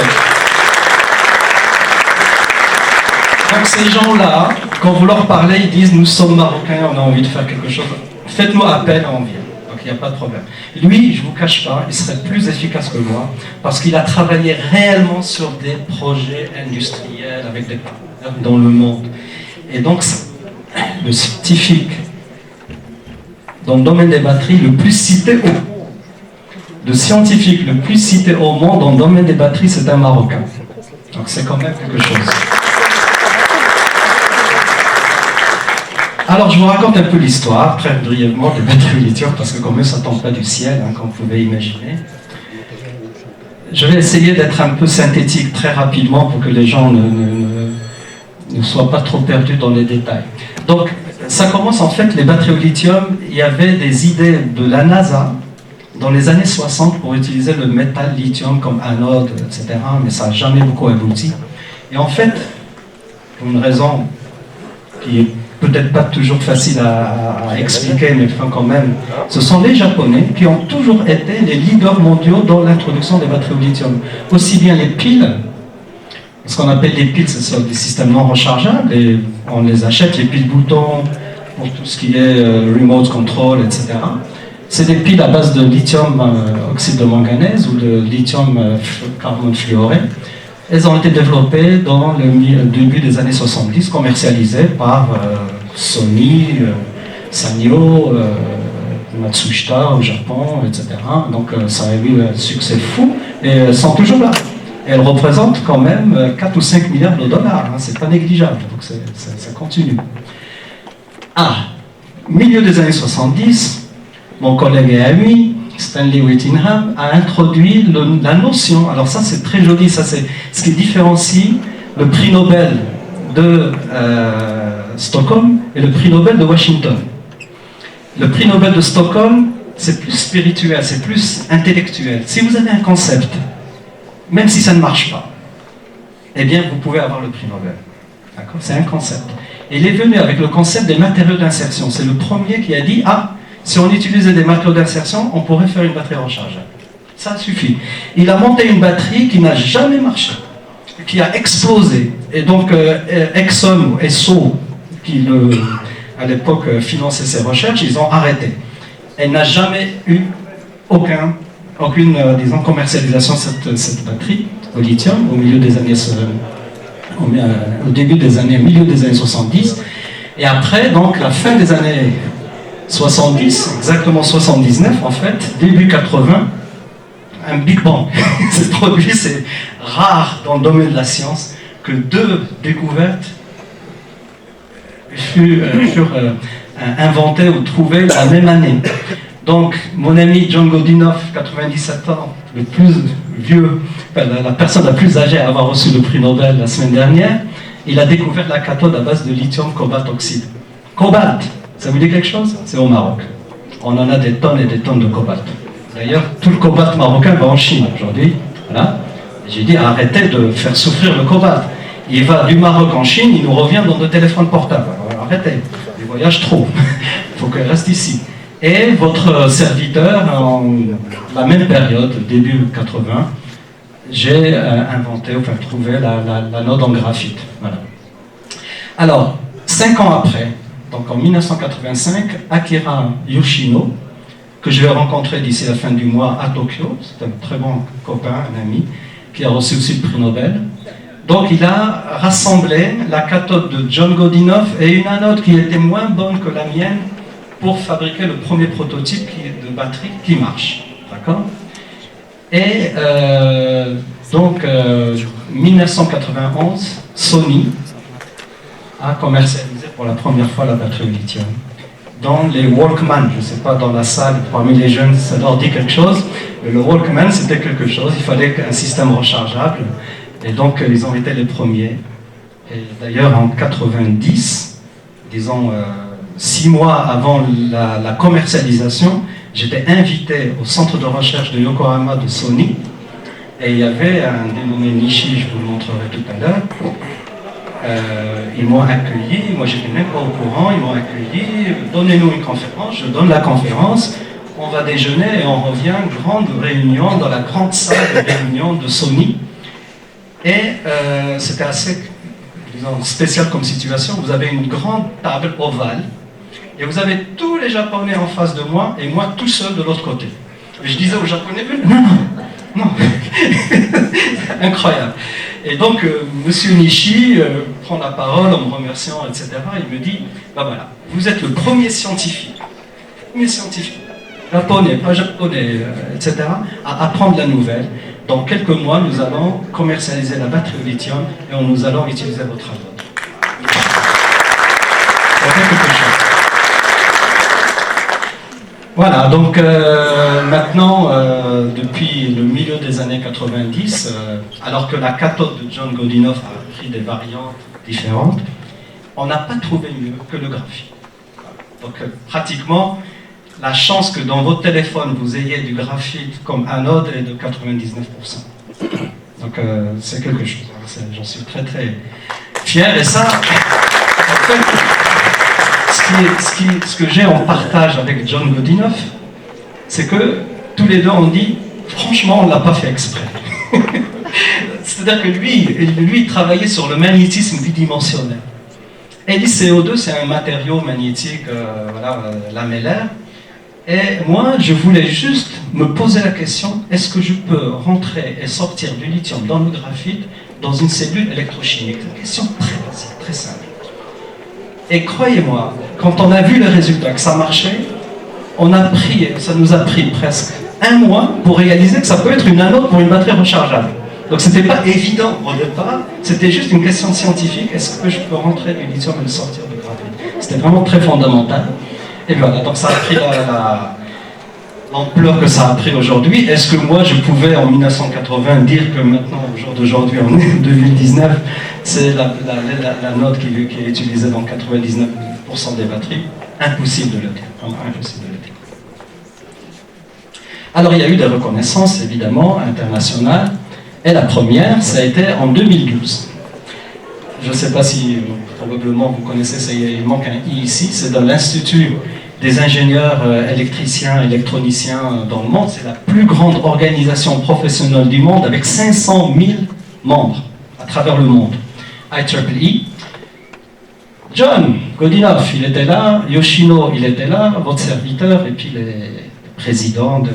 Donc ces gens-là, quand vous leur parlez, ils disent, nous sommes Marocains, on a envie de faire quelque chose. Faites-nous appel, on vient. Donc il n'y a pas de problème. Lui, je ne vous cache pas, il serait plus efficace que moi, parce qu'il a travaillé réellement sur des projets industriels avec des partenaires dans le monde. Et donc, le scientifique dans le domaine des batteries le plus cité au monde, le scientifique le plus cité au monde dans le domaine des batteries, c'est un Marocain. Donc c'est quand même quelque chose. Alors je vous raconte un peu l'histoire, très brièvement, des batteries au lithium, parce que quand même ça ne tombe pas du ciel, hein, comme vous pouvez imaginer. Je vais essayer d'être un peu synthétique très rapidement pour que les gens ne soient pas trop perdus dans les détails. Donc ça commence en fait, les batteries au lithium, il y avait des idées de la NASA dans les années 60 pour utiliser le métal lithium comme anode, etc. Mais ça n'a jamais beaucoup abouti. Et en fait, pour une raison qui est peut-être pas toujours facile à expliquer, mais enfin quand même, ce sont les Japonais qui ont toujours été les leaders mondiaux dans l'introduction des batteries au lithium. Aussi bien les piles, ce qu'on appelle les piles, ce sont des systèmes non rechargeables, et on les achète, les piles boutons, pour tout ce qui est remote control, etc. C'est des piles à base de lithium oxyde de manganèse ou de lithium carbone fluoré. Elles ont été développées dans le début des années 70, commercialisées par Sony, Sanyo, Matsushita au Japon, etc. Donc ça a eu un succès fou et elles sont toujours là. Et elles représentent quand même 4 ou 5 milliards de dollars, hein, c'est pas négligeable, donc ça continue. Milieu des années 70, mon collègue et ami, Stanley Whittingham, a introduit la notion, alors ça c'est très joli, ça c'est ce qui différencie le prix Nobel de Stockholm et le prix Nobel de Washington. Le prix Nobel de Stockholm, c'est plus spirituel, c'est plus intellectuel. Si vous avez un concept, même si ça ne marche pas, eh bien vous pouvez avoir le prix Nobel. D'accord ? C'est un concept. Et il est venu avec le concept des matériaux d'insertion. C'est le premier qui a dit, si on utilisait des matériaux d'insertion, on pourrait faire une batterie rechargeable. Ça suffit. Il a monté une batterie qui n'a jamais marché, qui a explosé. Et donc Exxon ou Esso, qui à l'époque finançait ses recherches, ils ont arrêté. Elle n'a jamais eu aucune commercialisation de cette batterie au lithium au milieu des années, au début des années, milieu des années 70. Et après, donc, la fin des années 70, exactement 79 en fait, début 80, un Big Bang s'est produit. C'est rare dans le domaine de la science que deux découvertes furent inventées ou trouvées la même année. Donc mon ami John Godinoff, 97 ans, le plus vieux, la personne la plus âgée à avoir reçu le prix Nobel la semaine dernière, il a découvert la cathode à base de lithium cobalt oxyde. Cobalt, ça vous dit quelque chose? C'est au Maroc. On en a des tonnes et des tonnes de cobalt. D'ailleurs, tout le cobalt marocain va en Chine aujourd'hui. Voilà. J'ai dit arrêtez de faire souffrir le cobalt. Il va du Maroc en Chine, il nous revient dans nos téléphones portables. Alors, arrêtez, les voyages trop. Il faut qu'il reste ici. Et votre serviteur, en la même période, début 80, j'ai trouvé l'anode en graphite. Voilà. Alors, 5 ans après, donc en 1985, Akira Yoshino, que je vais rencontrer d'ici la fin du mois à Tokyo, c'est un très bon copain, un ami, qui a reçu aussi le prix Nobel. Donc il a rassemblé la cathode de John Godinoff et une anode qui était moins bonne que la mienne pour fabriquer le premier prototype de batterie qui marche. D'accord ? Et donc, 1991, Sony a commercialisé pour la première fois la batterie au lithium dans les Walkman. Je ne sais pas, dans la salle, parmi les jeunes, ça leur dit quelque chose. Mais le Walkman, c'était quelque chose. Il fallait un système rechargeable. Et donc, ils ont été les premiers. Et d'ailleurs, en 90, disons 6 mois avant la commercialisation, j'étais invité au centre de recherche de Yokohama de Sony. Et il y avait un dénommé Nishi, je vous le montrerai tout à l'heure. Ils m'ont accueilli, moi j'étais même pas au courant, ils m'ont accueilli, donnez-nous une conférence, je donne la conférence, on va déjeuner et on revient, grande réunion dans la grande salle de réunion de Sony. Et c'était assez, disons, spécial comme situation. Vous avez une grande table ovale et vous avez tous les Japonais en face de moi et moi tout seul de l'autre côté. Et je disais aux Japonais, non, incroyable. Et donc, Monsieur Nishi prend la parole en me remerciant, etc. Il me dit, ben voilà, vous êtes le premier scientifique, japonais, pas japonais, etc., à apprendre la nouvelle. Dans quelques mois, nous allons commercialiser la batterie au lithium et nous allons utiliser votre anode. Ça fait quelque chose. Voilà, donc maintenant, depuis le milieu des années 90, alors que la cathode de John Godinoff a pris des variantes différentes, on n'a pas trouvé mieux que le graphite. Donc pratiquement, la chance que dans votre téléphone vous ayez du graphite comme anode est de 99%. Donc c'est quelque chose, j'en suis très très fier. Et ça, en fait, ce que j'ai en partage avec John Godinoff, c'est que tous les deux on dit, franchement, on ne l'a pas fait exprès. C'est-à-dire que lui, il travaillait sur le magnétisme bidimensionnel. Et l'ICO2, c'est un matériau magnétique lamellaire. Et moi, je voulais juste me poser la question, est-ce que je peux rentrer et sortir du lithium dans le graphite dans une cellule électrochimique? C'est une question très basique, très simple. Et croyez-moi, quand on a vu les résultats, que ça marchait, ça nous a pris presque 1 mois pour réaliser que ça peut être une anode pour une batterie rechargeable. Donc c'était pas évident au départ, c'était juste une question scientifique, est-ce que je peux rentrer du lithium et le sortir du graphite? C'était vraiment très fondamental. Et voilà, donc ça a pris l'ampleur que ça a pris aujourd'hui. Est-ce que moi je pouvais en 1980 dire que maintenant, au jour d'aujourd'hui, en 2019, c'est la note qui est utilisée dans 99% des batteries? Impossible de le dire, vraiment impossible de le dire. Alors il y a eu des reconnaissances évidemment internationales, et la première, ça a été en 2012. Je ne sais pas si, probablement vous connaissez, ça, il manque un I ici, c'est dans l'Institut des ingénieurs électriciens, électroniciens dans le monde. C'est la plus grande organisation professionnelle du monde avec 500 000 membres à travers le monde. IEEE. John Godinoff, il était là, Yoshino, il était là, votre serviteur, et puis les présidents de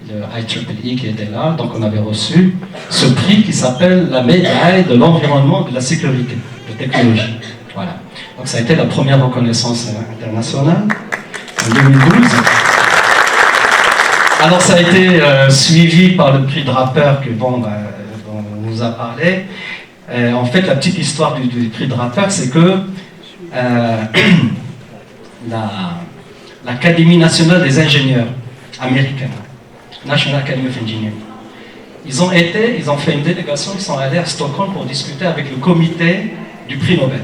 IEEE qui étaient là. Donc on avait reçu ce prix qui s'appelle la médaille de l'environnement et de la sécurité, de technologie. Voilà. Donc ça a été la première reconnaissance internationale en 2012. Alors ça a été suivi par le prix Draper dont on nous a parlé. En fait, la petite histoire du prix Draper, c'est que l'Académie nationale des ingénieurs américaine, National Academy of Engineering, ils ont fait une délégation, ils sont allés à Stockholm pour discuter avec le comité du prix Nobel.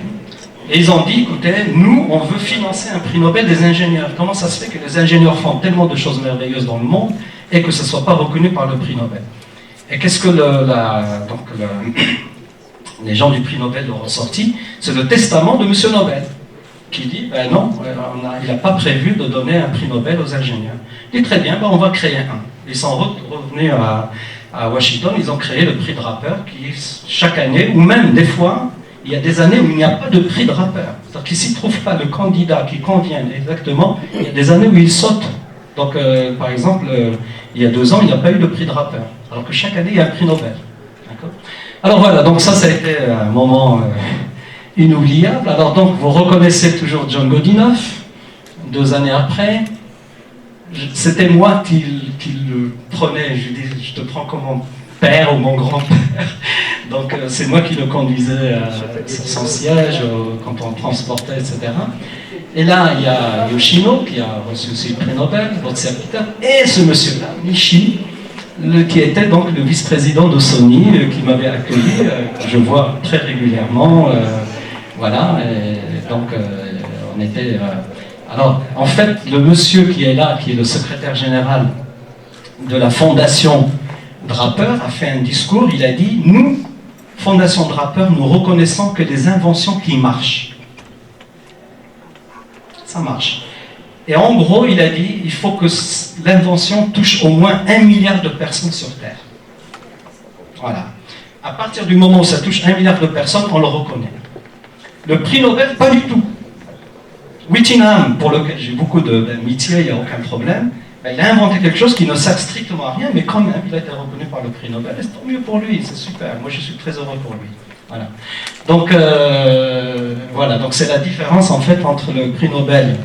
Et ils ont dit, écoutez, nous, on veut financer un prix Nobel des ingénieurs. Comment ça se fait que les ingénieurs font tellement de choses merveilleuses dans le monde et que ce ne soit pas reconnu par le prix Nobel? Et qu'est-ce que les gens du prix Nobel ont ressorti? C'est le testament de M. Nobel, qui dit, ben non, il n'a pas prévu de donner un prix Nobel aux ingénieurs. Il dit, très bien, ben on va créer un. Ils sont revenus à Washington, ils ont créé le prix Draper, qui chaque année, ou même des fois, il y a des années où il n'y a pas de prix Draper. C'est-à-dire qu'il s'y trouve pas le candidat qui convient exactement, il y a des années où il saute. Donc, par exemple, il y a 2 ans, il n'y a pas eu de prix Draper, alors que chaque année, il y a un prix Nobel. Alors voilà, donc ça a été un moment inoubliable. Alors donc, vous reconnaissez toujours John Godinoff, 2 années après. c'était moi qui le prenais. Je dis, je te prends comme mon père ou mon grand-père. Donc c'est moi qui le conduisais sur son siège quand on le transportait, etc. Et là, il y a Yoshino qui a reçu aussi le prix Nobel, votre serviteur, et ce monsieur-là, Nishi, qui était donc le vice-président de Sony, qui m'avait accueilli, que je vois très régulièrement. Voilà, et donc on était... alors, en fait, le monsieur qui est là, qui est le secrétaire général de la Fondation Draper, a fait un discours, il a dit, nous, Fondation Draper, nous reconnaissons que les inventions qui marchent, ça marche. Et en gros, il a dit, il faut que l'invention touche au moins 1 milliard de personnes sur Terre. Voilà. À partir du moment où ça touche 1 milliard de personnes, on le reconnaît. Le prix Nobel, pas du tout. Whittingham, pour lequel j'ai beaucoup d'amitié, il n'y a aucun problème, il a inventé quelque chose qui ne sert strictement à rien, mais quand même, il a été reconnu par le prix Nobel, et c'est tant mieux pour lui, c'est super. Moi, je suis très heureux pour lui. Voilà. Donc, voilà. Donc, c'est la différence, en fait, entre le prix Nobel,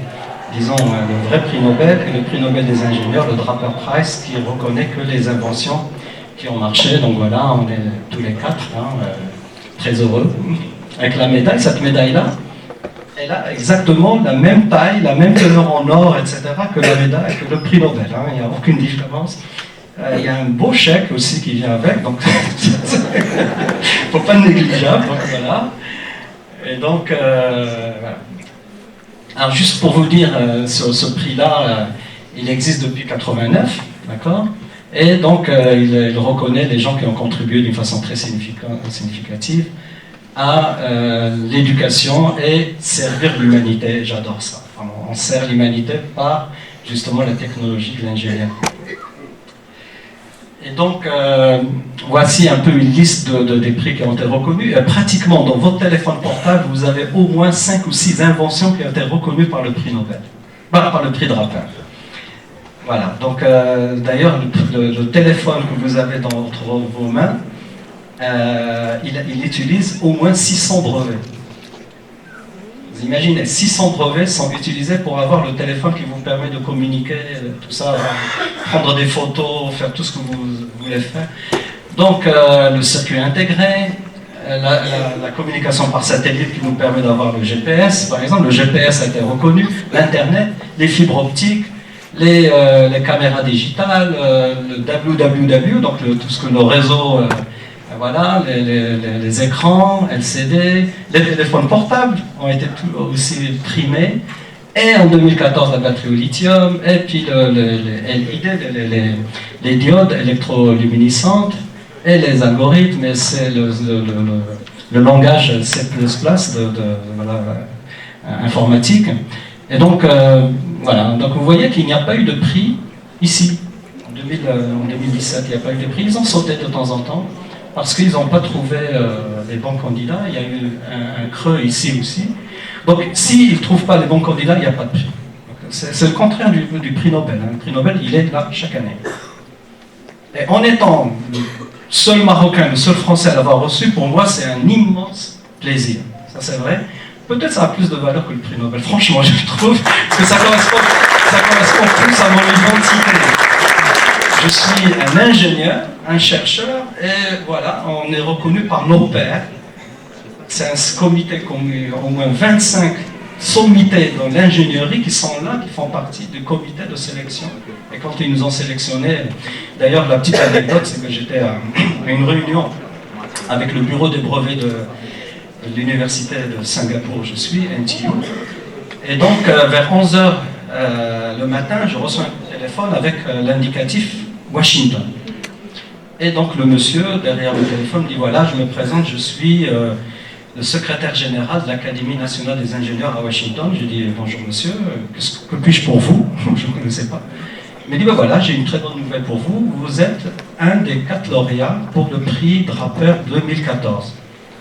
disons, le vrai prix Nobel, et le prix Nobel des ingénieurs, le Draper Prize, qui reconnaît que les inventions qui ont marché. Donc, voilà, on est tous les quatre, très heureux. Avec la médaille, cette médaille-là, elle a exactement la même taille, la même teneur en or, etc., que la médaille, que le prix Nobel. Il n'y a aucune différence. Il y a un beau chèque aussi qui vient avec, donc il ne faut pas le négligeable. Donc voilà. Et donc, voilà. Alors juste pour vous dire, ce prix-là, il existe depuis 89, d'accord? Et donc, il reconnaît les gens qui ont contribué d'une façon très significative à l'éducation et servir l'humanité. J'adore ça. Enfin, on sert l'humanité par justement la technologie de l'ingénieur. Et donc, voici un peu une liste des prix qui ont été reconnus. Et pratiquement dans votre téléphone portable, vous avez au moins 5 ou 6 inventions qui ont été reconnues par le prix Nobel, par le prix Draper. Voilà. Donc, d'ailleurs, le téléphone que vous avez entre vos mains, il utilise au moins 600 brevets. Vous imaginez, 600 brevets sont utilisés pour avoir le téléphone qui vous permet de communiquer, tout ça, prendre des photos, faire tout ce que vous voulez faire. Donc, le circuit intégré, la communication par satellite qui nous permet d'avoir le GPS, par exemple, le GPS a été reconnu, l'Internet, les fibres optiques, les caméras digitales, le WWW, donc tout ce que nos réseaux... voilà, les écrans, LCD, les téléphones portables ont été aussi primés. Et en 2014, la batterie au lithium, et puis les LED, les diodes électroluminescentes, et les algorithmes, et c'est le langage C++ informatique. Et donc, voilà, donc vous voyez qu'il n'y a pas eu de prix ici. En 2017, il n'y a pas eu de prix. Ils ont sauté de temps en temps, parce qu'ils n'ont pas trouvé les bons candidats. Il y a eu un creux ici aussi. Donc, s'ils ne trouvent pas les bons candidats, il n'y a pas de prix. C'est le contraire du prix Nobel. Le prix Nobel, il est là chaque année. Et en étant le seul Marocain, le seul Français à l'avoir reçu, pour moi, c'est un immense plaisir. Ça, c'est vrai. Peut-être ça a plus de valeur que le prix Nobel. Franchement, je trouve, parce que ça correspond plus à mon identité. Je suis un ingénieur, un chercheur, et voilà, on est reconnu par nos pairs. C'est un comité, au moins 25 sommités dans l'ingénierie qui sont là, qui font partie du comité de sélection. Et quand ils nous ont sélectionnés, d'ailleurs la petite anecdote, c'est que j'étais à une réunion avec le bureau des brevets de l'université de Singapour où je suis, NTU. Et donc vers 11h le matin, je reçois un téléphone avec l'indicatif Washington. Et donc le monsieur derrière le téléphone dit voilà, je me présente, je suis le secrétaire général de l'Académie nationale des ingénieurs à Washington. Je dis bonjour monsieur, que puis-je pour vous? Je ne connaissais pas. Il me dit ben voilà, j'ai une très bonne nouvelle pour vous. Vous êtes un des 4 lauréats pour le prix Draper 2014.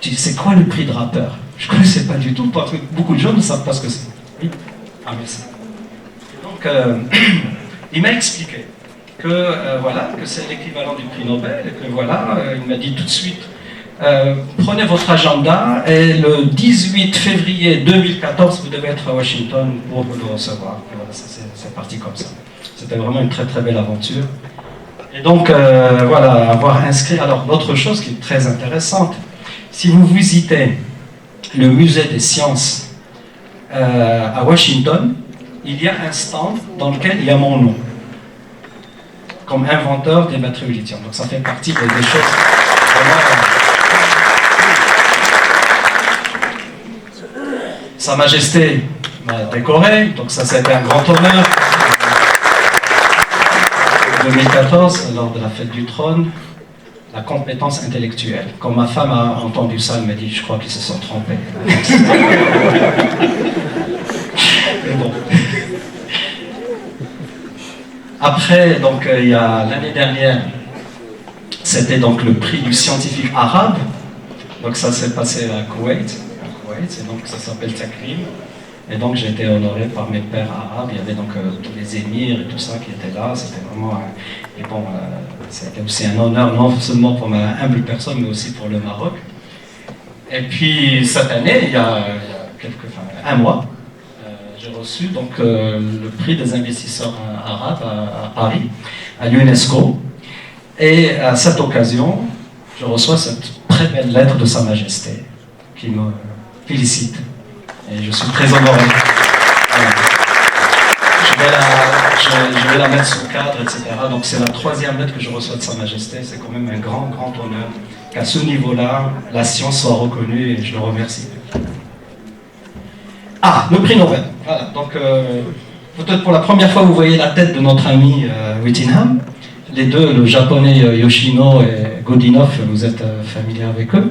Je dis c'est quoi le prix Draper? Je ne connaissais pas du tout parce que beaucoup de gens ne savent pas ce que c'est. Oui. Ah merci. Donc il m'a expliqué que voilà, que c'est l'équivalent du prix Nobel et que voilà, il m'a dit tout de suite prenez votre agenda et le 18 février 2014 vous devez être à Washington pour le recevoir. Voilà, c'est parti comme ça. C'était vraiment une très très belle aventure. Et donc, voilà, avoir inscrit... Alors, l'autre chose qui est très intéressante, si vous visitez le musée des sciences à Washington, il y a un stand dans lequel il y a mon nom, comme inventeur des batteries au lithium. Donc, ça fait partie des choses vraiment... Sa Majesté m'a décoré, donc ça c'était un grand honneur. En 2014, lors de la fête du trône, la compétence intellectuelle. Quand ma femme a entendu ça, elle m'a dit, je crois qu'ils se sont trompés. Mais bon. Après, donc, il y a l'année dernière, c'était donc le prix du scientifique arabe. Donc ça s'est passé à Koweït, et donc ça s'appelle Takrim. Et donc j'ai été honoré par mes pères arabes. Il y avait donc tous les émirs et tout ça qui étaient là. C'était vraiment et bon, c'était aussi un honneur non seulement pour ma humble personne, mais aussi pour le Maroc. Et puis cette année, il y a un mois, j'ai reçu donc le prix des investisseurs arabes à Paris, à l'UNESCO. Et à cette occasion, je reçois cette très belle lettre de Sa Majesté qui me félicite. Et je suis très honoré. Voilà. Je vais la mettre sous cadre, etc. Donc c'est la 3e lettre que je reçois de Sa Majesté. C'est quand même un grand, grand honneur qu'à ce niveau-là, la science soit reconnue et je le remercie. Ah, le prix Nobel. Voilà. Donc peut-être pour la première fois, vous voyez la tête de notre ami Whittingham. Les deux, le japonais Yoshino et Godinov, vous êtes familiers avec eux.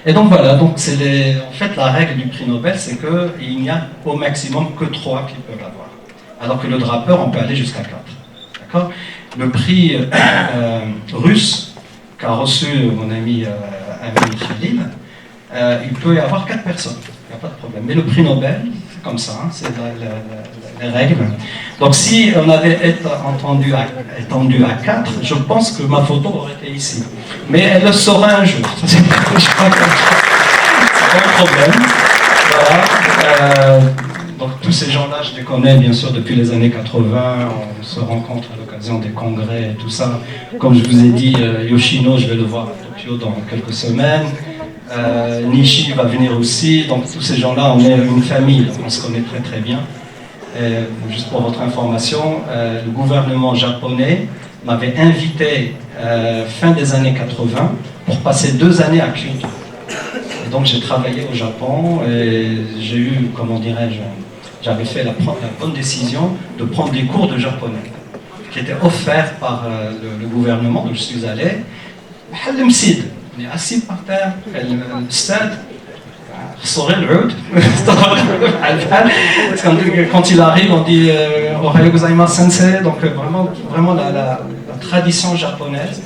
Et donc voilà, donc c'est en fait la règle du prix Nobel, c'est qu'il n'y a au maximum que 3 qui peuvent l'avoir. Alors que le drapeur, on peut aller jusqu'à 4. D'accord ? Le prix russe qu'a reçu mon ami Amir Khalil, il peut y avoir 4 personnes, il n'y a pas de problème. Mais le prix Nobel, c'est comme ça, hein, c'est les règles. Donc si on avait été étendu à 4, je pense que ma photo aurait été ici. Mais elle le saura un jour. C'est pas un problème. Voilà. Donc tous ces gens-là, je les connais bien sûr depuis les années 80. On se rencontre à l'occasion des congrès et tout ça. Comme je vous ai dit, Yoshino, je vais le voir à Tokyo dans quelques semaines. Nishi va venir aussi. Donc tous ces gens-là, on est une famille. On se connaît très très bien. Juste pour votre information, le gouvernement japonais m'avait invité fin des années 80 pour passer 2 années à Kyoto. Et donc j'ai travaillé au Japon et j'ai eu, comment dirais-je, j'avais fait la bonne décision de prendre des cours de japonais qui étaient offerts par le gouvernement. Donc je suis allé, on est assis par terre, le stade. Quand il arrive, on dit Ohayo gozaimasu sensei, donc vraiment la tradition japonaise.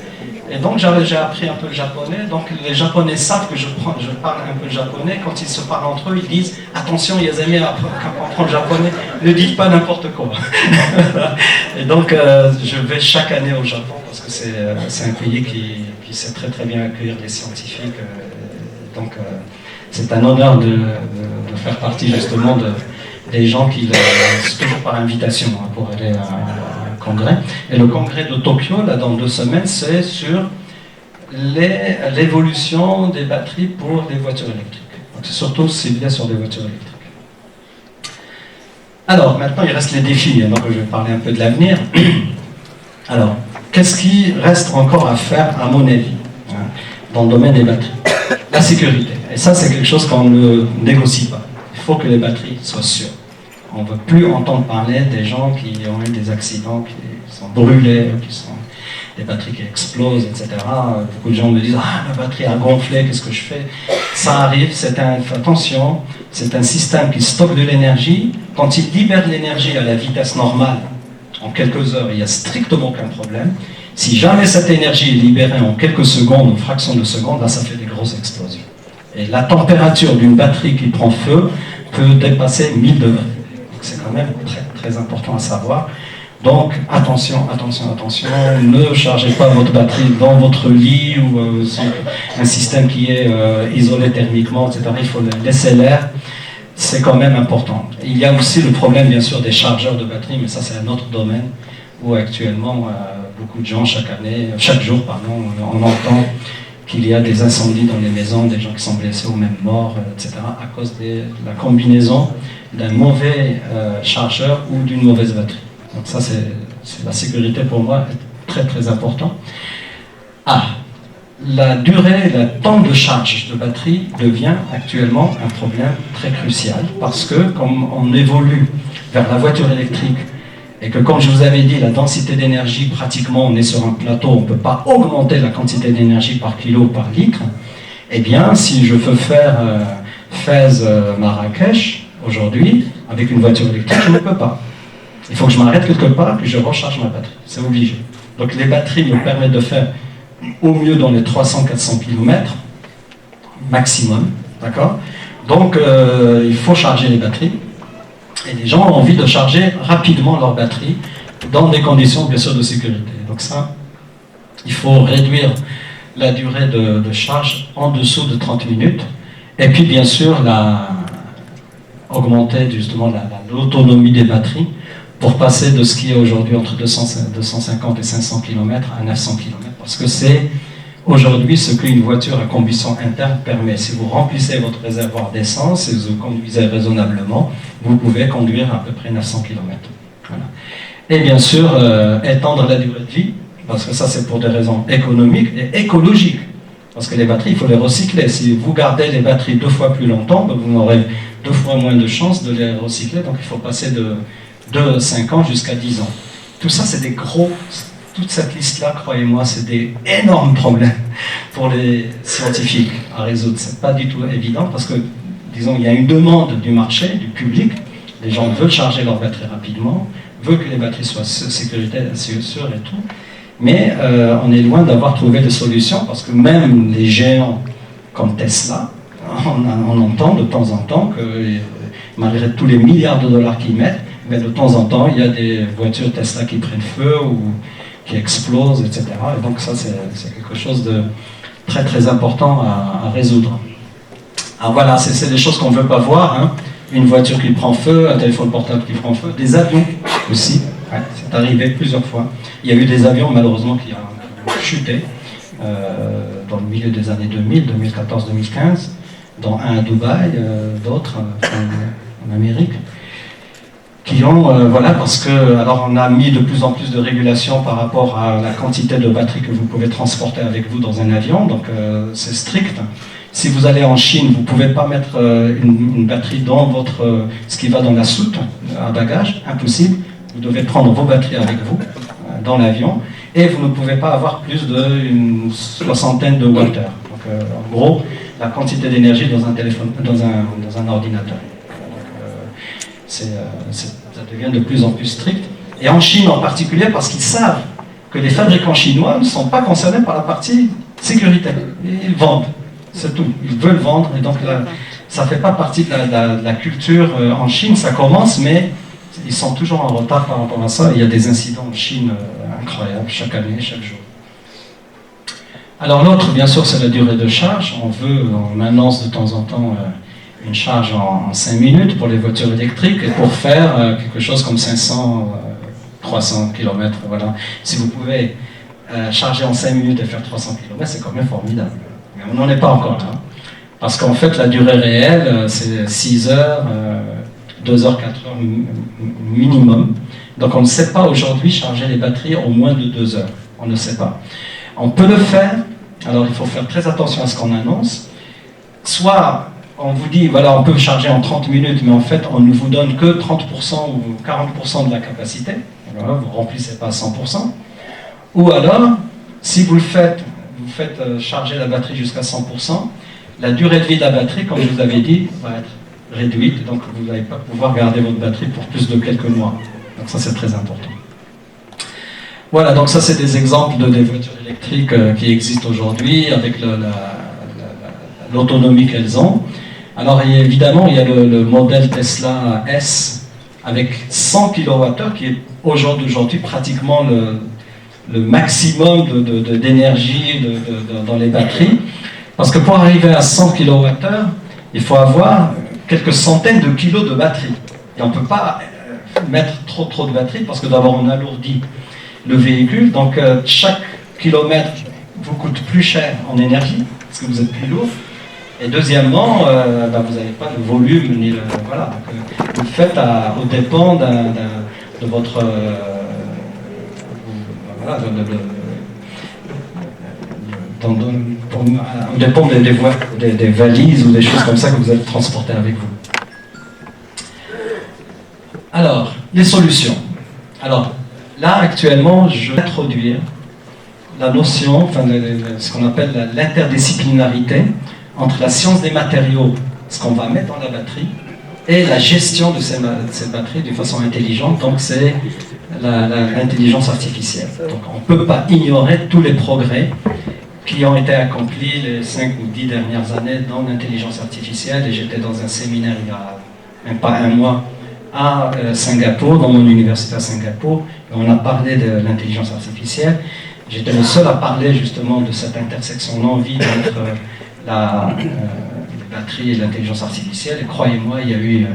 Et donc j'ai appris un peu le japonais. Donc les Japonais savent que je parle un peu le japonais. Quand ils se parlent entre eux, ils disent attention, Yazami apprend le japonais, ne dites pas n'importe quoi. Et donc je vais chaque année au Japon parce que c'est un pays qui sait très très bien accueillir des scientifiques. Donc c'est un honneur de faire partie justement des gens qui, c'est toujours par invitation hein, pour aller à un congrès. Et le congrès de Tokyo, là dans 2 semaines, c'est sur l'évolution des batteries pour des voitures électriques. Donc c'est surtout ciblé sur des voitures électriques. Alors maintenant il reste les défis, donc je vais parler un peu de l'avenir. Alors, qu'est-ce qui reste encore à faire à mon avis hein, dans le domaine des batteries? La sécurité. Et ça, c'est quelque chose qu'on ne négocie pas. Il faut que les batteries soient sûres. On ne veut plus entendre parler des gens qui ont eu des accidents, qui sont brûlés, qui sont des batteries qui explosent, etc. Beaucoup de gens me disent « Ah, ma batterie a gonflé, qu'est-ce que je fais ?» Ça arrive, attention, c'est un système qui stocke de l'énergie. Quand il libère de l'énergie à la vitesse normale, en quelques heures, il n'y a strictement aucun problème. Si jamais cette énergie est libérée en quelques secondes, en fraction de seconde, là, ça fait des grosses explosions. Et la température d'une batterie qui prend feu peut dépasser 1000 degrés. C'est quand même très, très important à savoir. Donc, attention, attention, attention, ne chargez pas votre batterie dans votre lit ou sur un système qui est isolé thermiquement, etc. Il faut laisser l'air, c'est quand même important. Il y a aussi le problème, bien sûr, des chargeurs de batterie, mais ça, c'est un autre domaine. où actuellement beaucoup de gens chaque jour, on entend qu'il y a des incendies dans les maisons, des gens qui sont blessés ou même morts, etc., à cause de la combinaison d'un mauvais chargeur ou d'une mauvaise batterie. Donc ça, c'est la sécurité pour moi est très très important. La durée, le temps de charge de batterie devient actuellement un problème très crucial parce que comme on évolue vers la voiture électrique et que comme je vous avais dit, la densité d'énergie, pratiquement on est sur un plateau, on ne peut pas augmenter la quantité d'énergie par kilo, par litre, eh bien si je veux faire Fès-Marrakech aujourd'hui, avec une voiture électrique, je ne peux pas. Il faut que je m'arrête quelque part et que je recharge ma batterie, c'est obligé. Donc les batteries me permettent de faire au mieux dans les 300-400 km maximum, d'accord? Donc il faut charger les batteries. Et les gens ont envie de charger rapidement leur batterie dans des conditions bien sûr de sécurité. Donc ça, il faut réduire la durée de charge en dessous de 30 minutes. Et puis bien sûr, augmenter justement l'autonomie des batteries pour passer de ce qui est aujourd'hui entre 250 et 500 km à 900 km. Parce que c'est aujourd'hui ce qu'une voiture à combustion interne permet. Si vous remplissez votre réservoir d'essence et vous conduisez raisonnablement, vous pouvez conduire à peu près 900 km. Voilà. Et bien sûr, étendre la durée de vie, parce que ça c'est pour des raisons économiques et écologiques. Parce que les batteries, il faut les recycler. Si vous gardez les batteries 2 fois plus longtemps, vous aurez 2 fois moins de chances de les recycler. Donc il faut passer de 5 ans jusqu'à 10 ans. Tout ça, c'est des gros... Toute cette liste-là, croyez-moi, c'est des énormes problèmes pour les scientifiques à résoudre. C'est pas du tout évident parce que, disons, il y a une demande du marché, du public. Les gens veulent charger leurs batteries rapidement, veulent que les batteries soient sécuritaires, sûres et tout. Mais on est loin d'avoir trouvé des solutions parce que même les géants comme Tesla, on entend de temps en temps que, malgré tous les milliards de dollars qu'ils mettent, mais de temps en temps, il y a des voitures Tesla qui prennent feu ou qui explosent, etc. Et donc ça, c'est quelque chose de très très important à résoudre. Alors voilà, c'est des choses qu'on ne veut pas voir. Hein. Une voiture qui prend feu, un téléphone portable qui prend feu, des avions aussi. Ouais, c'est arrivé plusieurs fois. Il y a eu des avions, malheureusement, qui ont chuté dans le milieu des années 2000, 2014-2015, dont un à Dubaï, d'autres en Amérique. Qui ont, voilà, parce que, alors on a mis de plus en plus de régulations par rapport à la quantité de batterie que vous pouvez transporter avec vous dans un avion, donc c'est strict. Si vous allez en Chine, vous ne pouvez pas mettre une batterie dans ce qui va dans la soute à bagages, impossible. Vous devez prendre vos batteries avec vous dans l'avion, et vous ne pouvez pas avoir plus d'une soixantaine de watts-heure. Donc en gros, la quantité d'énergie dans un téléphone, dans un ordinateur. Ça devient de plus en plus strict. Et en Chine en particulier, parce qu'ils savent que les fabricants chinois ne sont pas concernés par la partie sécurité. Ils vendent, c'est tout. Ils veulent vendre, et donc ça ne fait pas partie de la culture en Chine. Ça commence, mais ils sont toujours en retard par rapport à ça. Il y a des incidents en Chine incroyables, chaque année, chaque jour. Alors l'autre, bien sûr, c'est la durée de charge. On annonce de temps en temps une charge en 5 minutes pour les voitures électriques et pour faire quelque chose comme 500, 300 km. Voilà. Si vous pouvez charger en 5 minutes et faire 300 km, c'est quand même formidable. Mais on n'en est pas encore là. Parce qu'en fait, la durée réelle, c'est 6 heures, 2 heures, 4 heures minimum. Donc on ne sait pas aujourd'hui charger les batteries au moins de 2 heures. On ne sait pas. On peut le faire, alors il faut faire très attention à ce qu'on annonce. Soit on vous dit, voilà, on peut charger en 30 minutes, mais en fait, on ne vous donne que 30% ou 40% de la capacité. Voilà, vous ne remplissez pas à 100%. Ou alors, si vous faites charger la batterie jusqu'à 100%, la durée de vie de la batterie, comme je vous avais dit, va être réduite. Donc, vous n'allez pas pouvoir garder votre batterie pour plus de quelques mois. Donc ça, c'est très important. Voilà, donc ça, c'est des exemples des voitures électriques qui existent aujourd'hui, avec l'autonomie qu'elles ont. Alors évidemment, il y a le modèle Tesla S avec 100 kWh qui est aujourd'hui pratiquement le maximum d'énergie dans les batteries. Parce que pour arriver à 100 kWh, il faut avoir quelques centaines de kilos de batterie. Et on ne peut pas mettre trop de batterie parce que d'abord on alourdit le véhicule. Donc chaque kilomètre vous coûte plus cher en énergie, parce que vous êtes plus lourd. Et deuxièmement, vous n'avez pas le volume, ni le... Voilà, donc, vous le faites aux dépens de votre... voilà, au dépend des valises ou des choses comme ça que vous allez transporter avec vous. Alors, les solutions. Alors, là, actuellement, je vais introduire la notion, enfin, ce qu'on appelle l'interdisciplinarité entre la science des matériaux, ce qu'on va mettre dans la batterie, et la gestion de ces batteries de façon intelligente. Donc, c'est l'intelligence artificielle. Donc, on ne peut pas ignorer tous les progrès qui ont été accomplis les 5 ou 10 dernières années dans l'intelligence artificielle. Et j'étais dans un séminaire il y a même pas un mois à Singapour, dans mon université à Singapour, et on a parlé de l'intelligence artificielle. J'étais le seul à parler justement de cette intersection non vide entre les batteries et l'intelligence artificielle. Et croyez-moi, il y a eu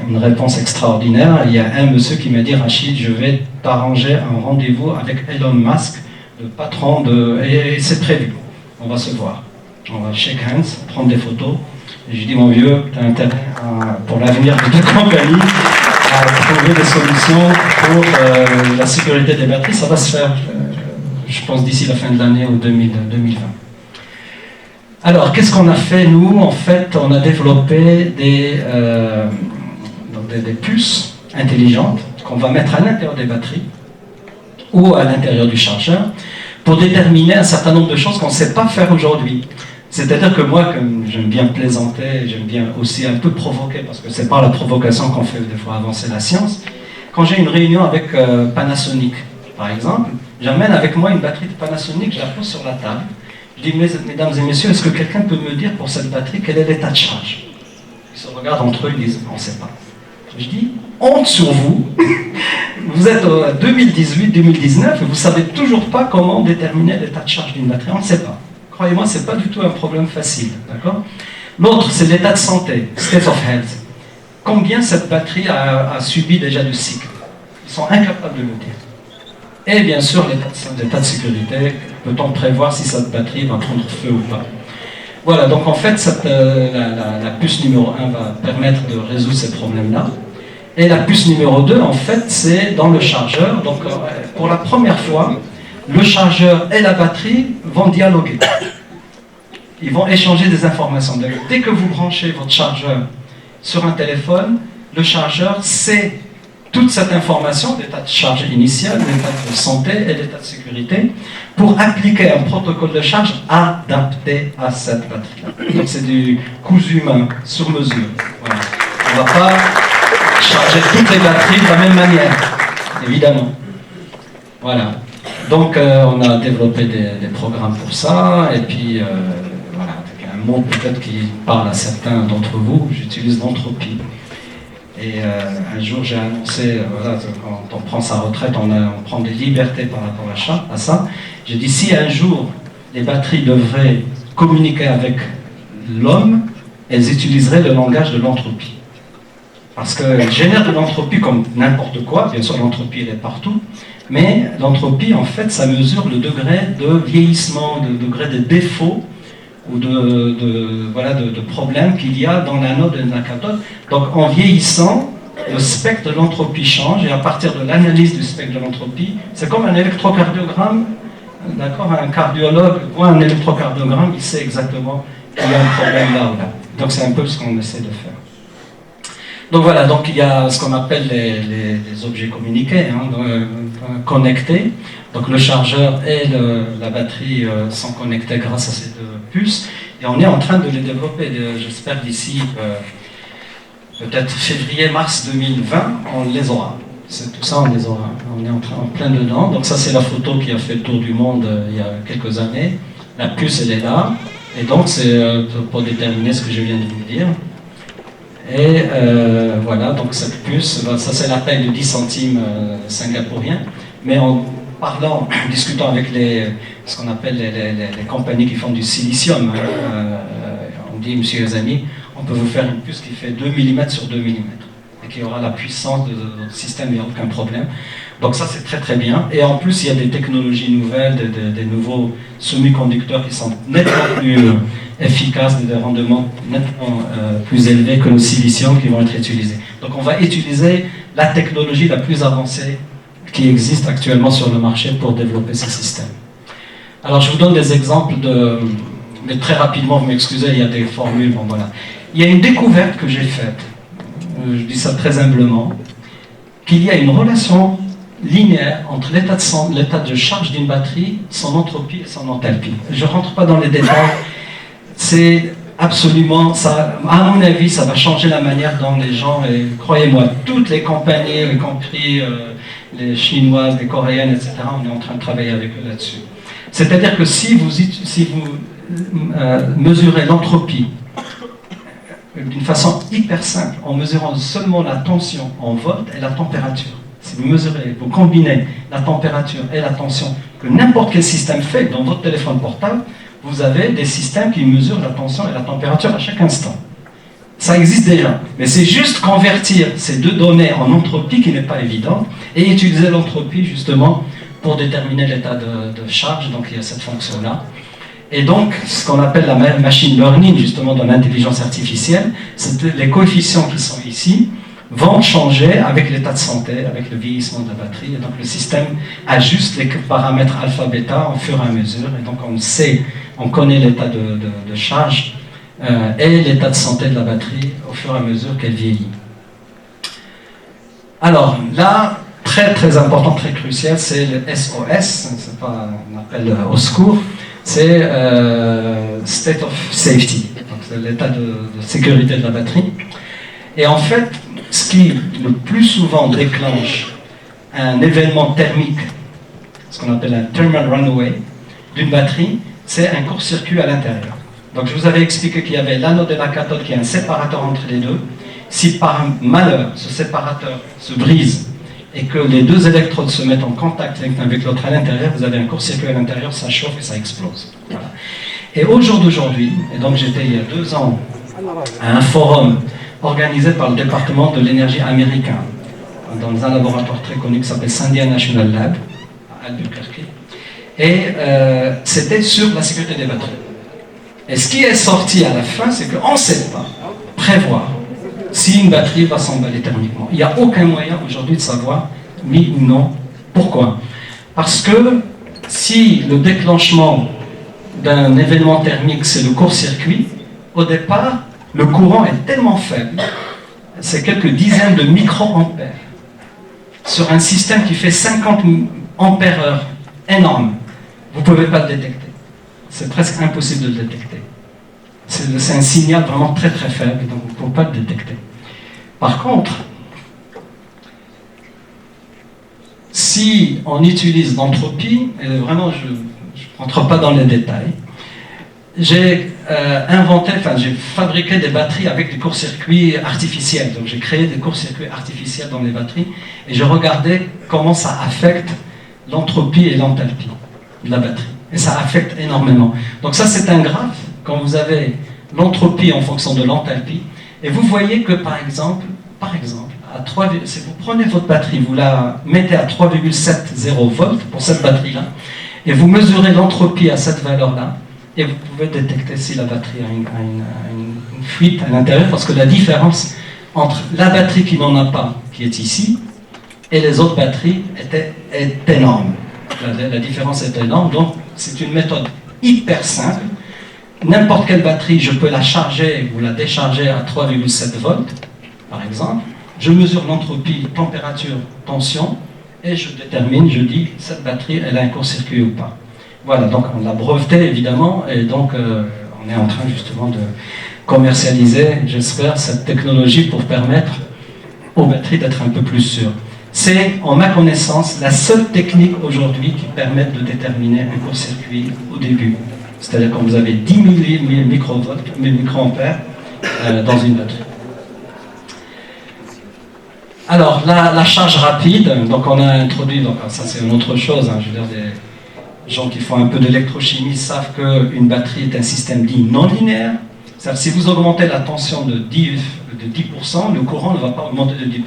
une réponse extraordinaire. Il y a un monsieur qui m'a dit: Rachid, je vais t'arranger un rendez-vous avec Elon Musk, le patron de... Et c'est prévu, on va se voir. On va shake hands, prendre des photos. Et je dis: mon vieux, tu as intérêt pour l'avenir de ta compagnie à trouver des solutions pour la sécurité des batteries. Ça va se faire, je pense, d'ici la fin de l'année ou 2020. Alors, qu'est-ce qu'on a fait, nous? En fait, on a développé des puces intelligentes qu'on va mettre à l'intérieur des batteries ou à l'intérieur du chargeur pour déterminer un certain nombre de choses qu'on ne sait pas faire aujourd'hui. C'est-à-dire que moi, comme j'aime bien plaisanter, j'aime bien aussi un peu provoquer, parce que c'est par la provocation qu'on fait des fois avancer la science. Quand j'ai une réunion avec Panasonic, par exemple, j'amène avec moi une batterie de Panasonic, je la pose sur la table. Je dis: mesdames et messieurs, est-ce que quelqu'un peut me dire pour cette batterie quel est l'état de charge? Ils se regardent entre eux, ils disent: on ne sait pas. Je dis: honte sur vous, vous êtes en 2018-2019 et vous ne savez toujours pas comment déterminer l'état de charge d'une batterie. On ne sait pas. Croyez-moi, ce n'est pas du tout un problème facile. D'accord? L'autre, c'est l'état de santé, state of health. Combien cette batterie a subi déjà de cycles? Ils sont incapables de le dire. Et bien sûr, l'état de sécurité, peut-on prévoir si cette batterie va prendre feu ou pas? Voilà, donc en fait, la puce numéro 1 va permettre de résoudre ces problèmes-là. Et la puce numéro 2, en fait, c'est dans le chargeur. Donc, pour la première fois, le chargeur et la batterie vont dialoguer. Ils vont échanger des informations. Dès que vous branchez votre chargeur sur un téléphone, le chargeur sait toute cette information, l'état de charge initial, l'état de santé et l'état de sécurité, pour appliquer un protocole de charge adapté à cette batterie-là. Donc c'est du cousu humain, sur mesure. Voilà. On ne va pas charger toutes les batteries de la même manière, évidemment. Voilà. Donc on a développé des programmes pour ça, et puis voilà, un mot peut-être qui parle à certains d'entre vous, j'utilise l'entropie. Et un jour j'ai annoncé, voilà, quand on prend sa retraite, on prend des libertés par rapport à ça. J'ai dit: si un jour les batteries devraient communiquer avec l'homme, elles utiliseraient le langage de l'entropie. Parce qu'elles génèrent de l'entropie comme n'importe quoi, bien sûr l'entropie elle est partout, mais l'entropie en fait ça mesure le degré de vieillissement, le degré de défaut ou de problèmes qu'il y a dans l'anode et dans la cathode. Donc en vieillissant, le spectre de l'entropie change, et à partir de l'analyse du spectre de l'entropie, c'est comme un électrocardiogramme, d'accord? Un cardiologue voit un électrocardiogramme, il sait exactement qu'il y a un problème là ou là. Donc c'est un peu ce qu'on essaie de faire. Donc voilà, donc il y a ce qu'on appelle les objets communiqués, connectés. Donc le chargeur et la batterie sont connectés grâce à ces deux puces, et on est en train de les développer. J'espère d'ici peut-être février-mars 2020, on les aura. Tout ça, on les aura. On est en plein dedans. Donc ça, c'est la photo qui a fait le tour du monde il y a quelques années. La puce, elle est là, et donc c'est pour déterminer ce que je viens de vous dire. Et voilà, donc cette puce, ça c'est la taille de 10 centimes singapouriens, mais en discutant avec ce qu'on appelle les compagnies qui font du silicium, on dit: monsieur Yazami, on peut vous faire une puce qui fait 2 mm sur 2 mm, et qui aura la puissance de votre système, il n'y a aucun problème. Donc ça c'est très très bien. Et en plus il y a des technologies nouvelles, des nouveaux semi-conducteurs qui sont nettement plus efficaces, des rendements nettement plus élevés que le silicium qui vont être utilisés. Donc on va utiliser la technologie la plus avancée qui existe actuellement sur le marché pour développer ces systèmes. Alors je vous donne des exemples mais très rapidement, vous m'excusez, il y a des formules, bon voilà. Il y a une découverte que j'ai faite, je dis ça très humblement, qu'il y a une relation linéaire entre l'état de charge d'une batterie, son entropie et son enthalpie. Je ne rentre pas dans les détails, c'est absolument, ça, à mon avis, ça va changer la manière dont les gens, et croyez-moi, toutes les compagnies, y compris les chinoises, les coréennes, etc., on est en train de travailler avec eux là-dessus. C'est-à-dire que si vous mesurez l'entropie d'une façon hyper simple, en mesurant seulement la tension en volts et la température, si vous mesurez, vous combinez la température et la tension que n'importe quel système fait dans votre téléphone portable, vous avez des systèmes qui mesurent la tension et la température à chaque instant. Ça existe déjà, mais c'est juste convertir ces deux données en entropie qui n'est pas évident et utiliser l'entropie justement pour déterminer l'état de charge, donc il y a cette fonction-là. Et donc, ce qu'on appelle la machine learning, justement dans l'intelligence artificielle, c'est les coefficients qui sont ici vont changer avec l'état de santé, avec le vieillissement de la batterie, et donc le système ajuste les paramètres alpha-bêta au fur et à mesure, et donc on connaît l'état de charge et l'état de santé de la batterie au fur et à mesure qu'elle vieillit. Alors, là, très très important, très crucial, c'est le SOS, c'est pas un appel au secours, c'est State of Safety, donc c'est l'état de sécurité de la batterie. Et en fait, ce qui le plus souvent déclenche un événement thermique, ce qu'on appelle un thermal runaway, d'une batterie, c'est un court-circuit à l'intérieur. Donc je vous avais expliqué qu'il y avait l'anode et la cathode, qui est un séparateur entre les deux. Si par malheur, ce séparateur se brise et que les deux électrodes se mettent en contact l'un avec l'autre à l'intérieur, vous avez un court-circuit à l'intérieur, ça chauffe et ça explose. Voilà. Et au jour d'aujourd'hui, et donc j'étais il y a 2 ans à un forum organisé par le département de l'énergie américain, dans un laboratoire très connu qui s'appelle Sandia National Lab, à Albuquerque, et c'était sur la sécurité des batteries. Et ce qui est sorti à la fin, c'est qu'on ne sait pas prévoir si une batterie va s'emballer thermiquement. Il n'y a aucun moyen aujourd'hui de savoir, oui ou non. Pourquoi? Parce que si le déclenchement d'un événement thermique, c'est le court-circuit, au départ, le courant est tellement faible, c'est quelques dizaines de microampères, sur un système qui fait 50 ampères-heure, énorme. Vous ne pouvez pas le détecter. C'est presque impossible de le détecter. C'est un signal vraiment très très faible, donc vous ne pouvez pas le détecter. Par contre, si on utilise l'entropie, et vraiment je ne rentre pas dans les détails, j'ai j'ai fabriqué des batteries avec des courts-circuits artificiels. Donc j'ai créé des courts-circuits artificiels dans les batteries et je regardais comment ça affecte l'entropie et l'enthalpie de la batterie. Et ça affecte énormément. Donc ça c'est un graphe, quand vous avez l'entropie en fonction de l'enthalpie, et vous voyez que par exemple, si vous prenez votre batterie, vous la mettez à 3,70 volts pour cette batterie-là, et vous mesurez l'entropie à cette valeur-là, et vous pouvez détecter si la batterie a une fuite à l'intérieur, parce que la différence entre la batterie qui n'en a pas, qui est ici, et les autres batteries est énorme. La différence est énorme, donc c'est une méthode hyper simple. N'importe quelle batterie, je peux la charger ou la décharger à 3,7 volts, par exemple. Je mesure l'entropie, température, tension, et je détermine, je dis, cette batterie, elle a un court-circuit ou pas. Voilà, donc on l'a breveté évidemment, et donc on est en train justement de commercialiser, j'espère, cette technologie pour permettre aux batteries d'être un peu plus sûres. C'est, en ma connaissance, la seule technique aujourd'hui qui permette de déterminer un court-circuit au début. C'est-à-dire quand vous avez 10 000 microampères dans une batterie. Alors, la charge rapide, donc on a introduit, donc ça c'est une autre chose, hein, je veux dire, des gens qui font un peu d'électrochimie savent qu'une batterie est un système dit non linéaire, C'est-à-dire, si vous augmentez la tension de 10%, le courant ne va pas augmenter de 10%.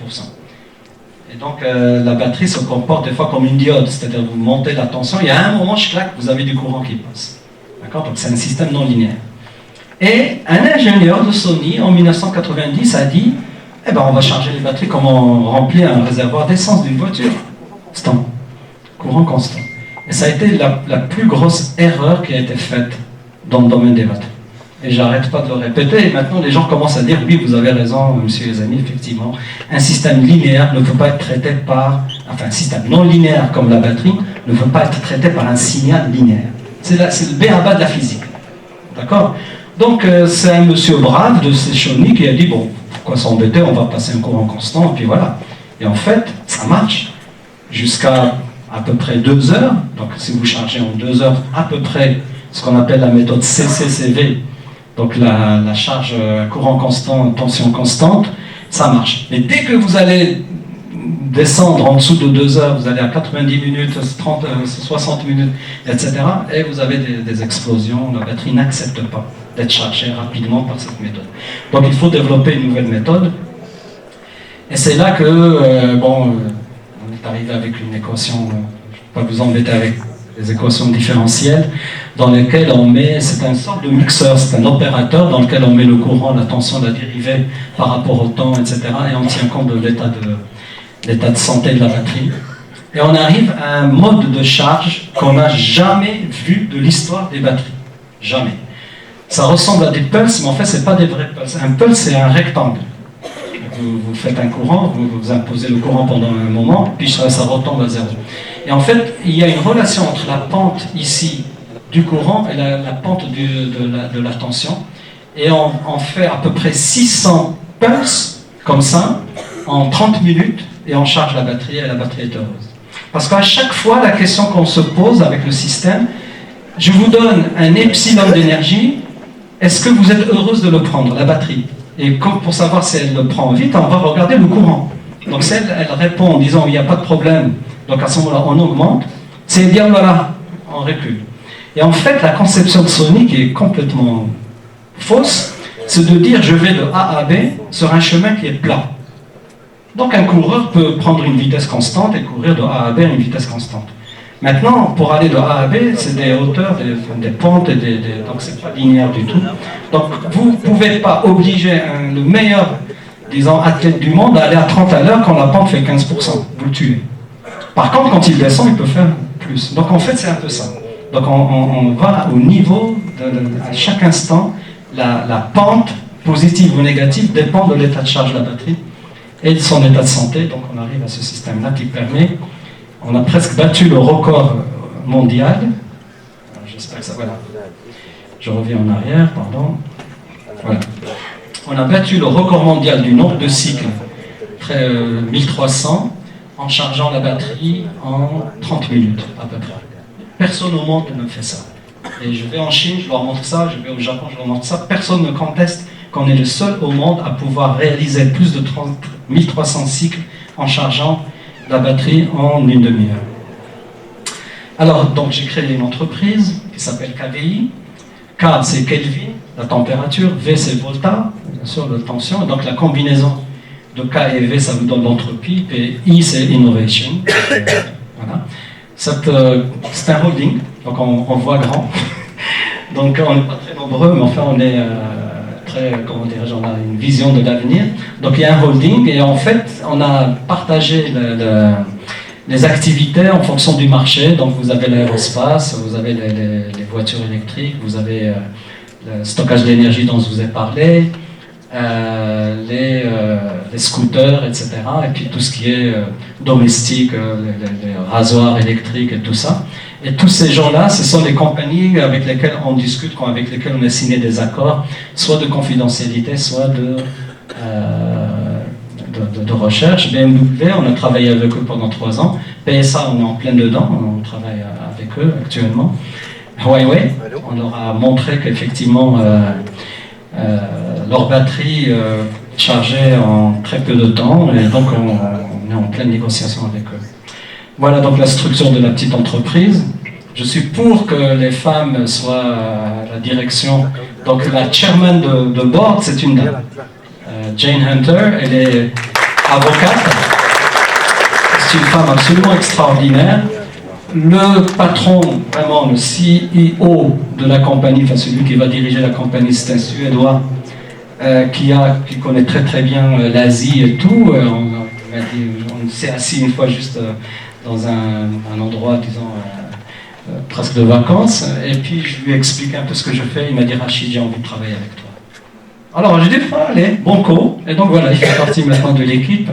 Et donc, la batterie se comporte des fois comme une diode, c'est-à-dire vous montez la tension, et à un moment, clac, vous avez du courant qui passe. D'accord? Donc, c'est un système non linéaire. Et un ingénieur de Sony, en 1990, a dit, eh ben, on va charger les batteries comme on remplit un réservoir d'essence d'une voiture. Constant. Courant constant. Et ça a été la plus grosse erreur qui a été faite dans le domaine des batteries. Et j'arrête pas de le répéter. Et maintenant, les gens commencent à dire, oui, vous avez raison, monsieur les amis, effectivement, un système linéaire ne peut pas être traité par... Enfin, un système non linéaire comme la batterie ne peut pas être traité par un signal linéaire. C'est le b.a.-ba de la physique. D'accord? Donc, c'est un monsieur brave de Sony qui a dit, bon, pourquoi s'embêter, on va passer un courant constant, et puis voilà. Et en fait, ça marche jusqu'à à peu près 2 heures. Donc, si vous chargez en 2 heures à peu près ce qu'on appelle la méthode CCCV, donc la charge courant constant, tension constante, ça marche. Mais dès que vous allez descendre en dessous de 2 heures, vous allez à 90 minutes, 30, 60 minutes, etc. Et vous avez des explosions, la batterie n'accepte pas d'être chargée rapidement par cette méthode. Donc il faut développer une nouvelle méthode. Et c'est là que, on est arrivé avec une équation, je ne vais pas vous embêter avec les équations différentielles, dans lesquelles on met, c'est une sorte de mixeur, c'est un opérateur dans lequel on met le courant, la tension, la dérivée par rapport au temps, etc. Et on tient compte de l'état de santé de la batterie. Et on arrive à un mode de charge qu'on n'a jamais vu de l'histoire des batteries. Jamais. Ça ressemble à des pulses, mais en fait, ce n'est pas des vrais pulses. Un pulse, c'est un rectangle. Vous faites un courant, vous imposez le courant pendant un moment, puis ça retombe à zéro. Et en fait, il y a une relation entre la pente ici du courant et la pente de la tension. Et on fait à peu près 600 pulses, comme ça, en 30 minutes, et on charge la batterie, et la batterie est heureuse. Parce qu'à chaque fois, la question qu'on se pose avec le système, je vous donne un epsilon d'énergie, est-ce que vous êtes heureuse de le prendre, la batterie? Et pour savoir si elle le prend vite, on va regarder le courant. Donc si elle répond en disant il n'y a pas de problème, donc à ce moment-là on augmente, si elle dit oh là là, on recule. Et en fait, la conception de Sony qui est complètement fausse, c'est de dire je vais de A à B sur un chemin qui est plat. Donc un coureur peut prendre une vitesse constante et courir de A à B à une vitesse constante. Maintenant, pour aller de A à B, c'est des hauteurs, des pentes, donc c'est pas linéaire du tout. Donc vous ne pouvez pas obliger le meilleur, disons, athlète du monde à aller à 30 à l'heure quand la pente fait 15%. Vous le tuez. Par contre, quand il descend, il peut faire plus. Donc en fait, c'est un peu ça. Donc on va au niveau, à chaque instant, la pente, positive ou négative, dépend de l'état de charge de la batterie et de son état de santé. Donc on arrive à ce système-là qui permet... On a presque battu le record mondial. J'espère que ça... Voilà. Je reviens en arrière, pardon. Voilà. On a battu le record mondial du nombre de cycles, 1300, en chargeant la batterie en 30 minutes, à peu près. Personne au monde ne fait ça. Et je vais en Chine, je leur montre ça, je vais au Japon, je leur montre ça. Personne ne conteste qu'on est le seul au monde à pouvoir réaliser plus de 1300 cycles en chargeant la batterie en une demi-heure. Alors, donc j'ai créé une entreprise qui s'appelle KVI. K, c'est Kelvin, la température. V, c'est Volta, bien sûr, la tension. Et donc la combinaison de K et V, ça vous donne l'entropie. Et I, c'est Innovation. Voilà. C'est un holding, donc on voit grand. Donc on n'est pas très nombreux, mais enfin on est... comment dirais-je, on a une vision de l'avenir. Donc il y a un holding et en fait on a partagé les activités en fonction du marché. Donc vous avez l'aérospace, vous avez les voitures électriques, vous avez le stockage d'énergie dont je vous ai parlé, les scooters, etc. Et puis tout ce qui est domestique, les rasoirs électriques et tout ça. Et tous ces gens-là, ce sont les compagnies avec lesquelles on discute, avec lesquelles on a signé des accords, soit de confidentialité, soit de recherche. BMW, on a travaillé avec eux pendant 3 ans. PSA, on est en plein dedans, on travaille avec eux actuellement. Huawei, on leur a montré qu'effectivement, leur batterie chargeait en très peu de temps, et donc on est en pleine négociation avec eux. Voilà donc la structure de la petite entreprise. Je suis pour que les femmes soient à la direction. Donc la chairman de board, c'est une dame. Jane Hunter, elle est avocate. C'est une femme absolument extraordinaire. Le patron, vraiment le CEO de la compagnie, enfin celui qui va diriger la compagnie, c'est un Suédois qui connaît très très bien l'Asie et tout. On s'est assis une fois juste dans un endroit, disons, presque de vacances, et puis je lui ai expliqué un peu ce que je fais. Il m'a dit: Rachid, j'ai envie de travailler avec toi. Alors j'ai dit: allez, banco. Et donc voilà, il fait partie maintenant de l'équipe.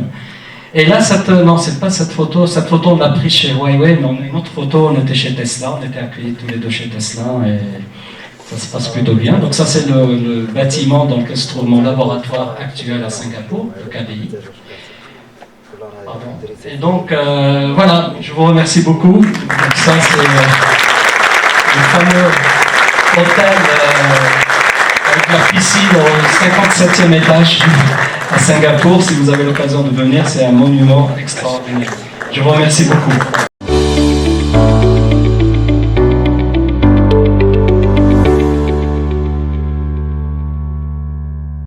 Et là, non, c'est pas cette photo on l'a prise chez Huawei, mais on a une autre photo, on était chez Tesla, on était accueillis tous les deux chez Tesla, et ça se passe plutôt bien. Donc ça, c'est le bâtiment dans lequel se trouve mon laboratoire actuel à Singapour, le KBI. Pardon. Et donc, voilà, je vous remercie beaucoup. Donc ça, c'est le fameux hôtel avec la piscine au 57e étage à Singapour. Si vous avez l'occasion de venir, c'est un monument extraordinaire. Je vous remercie beaucoup.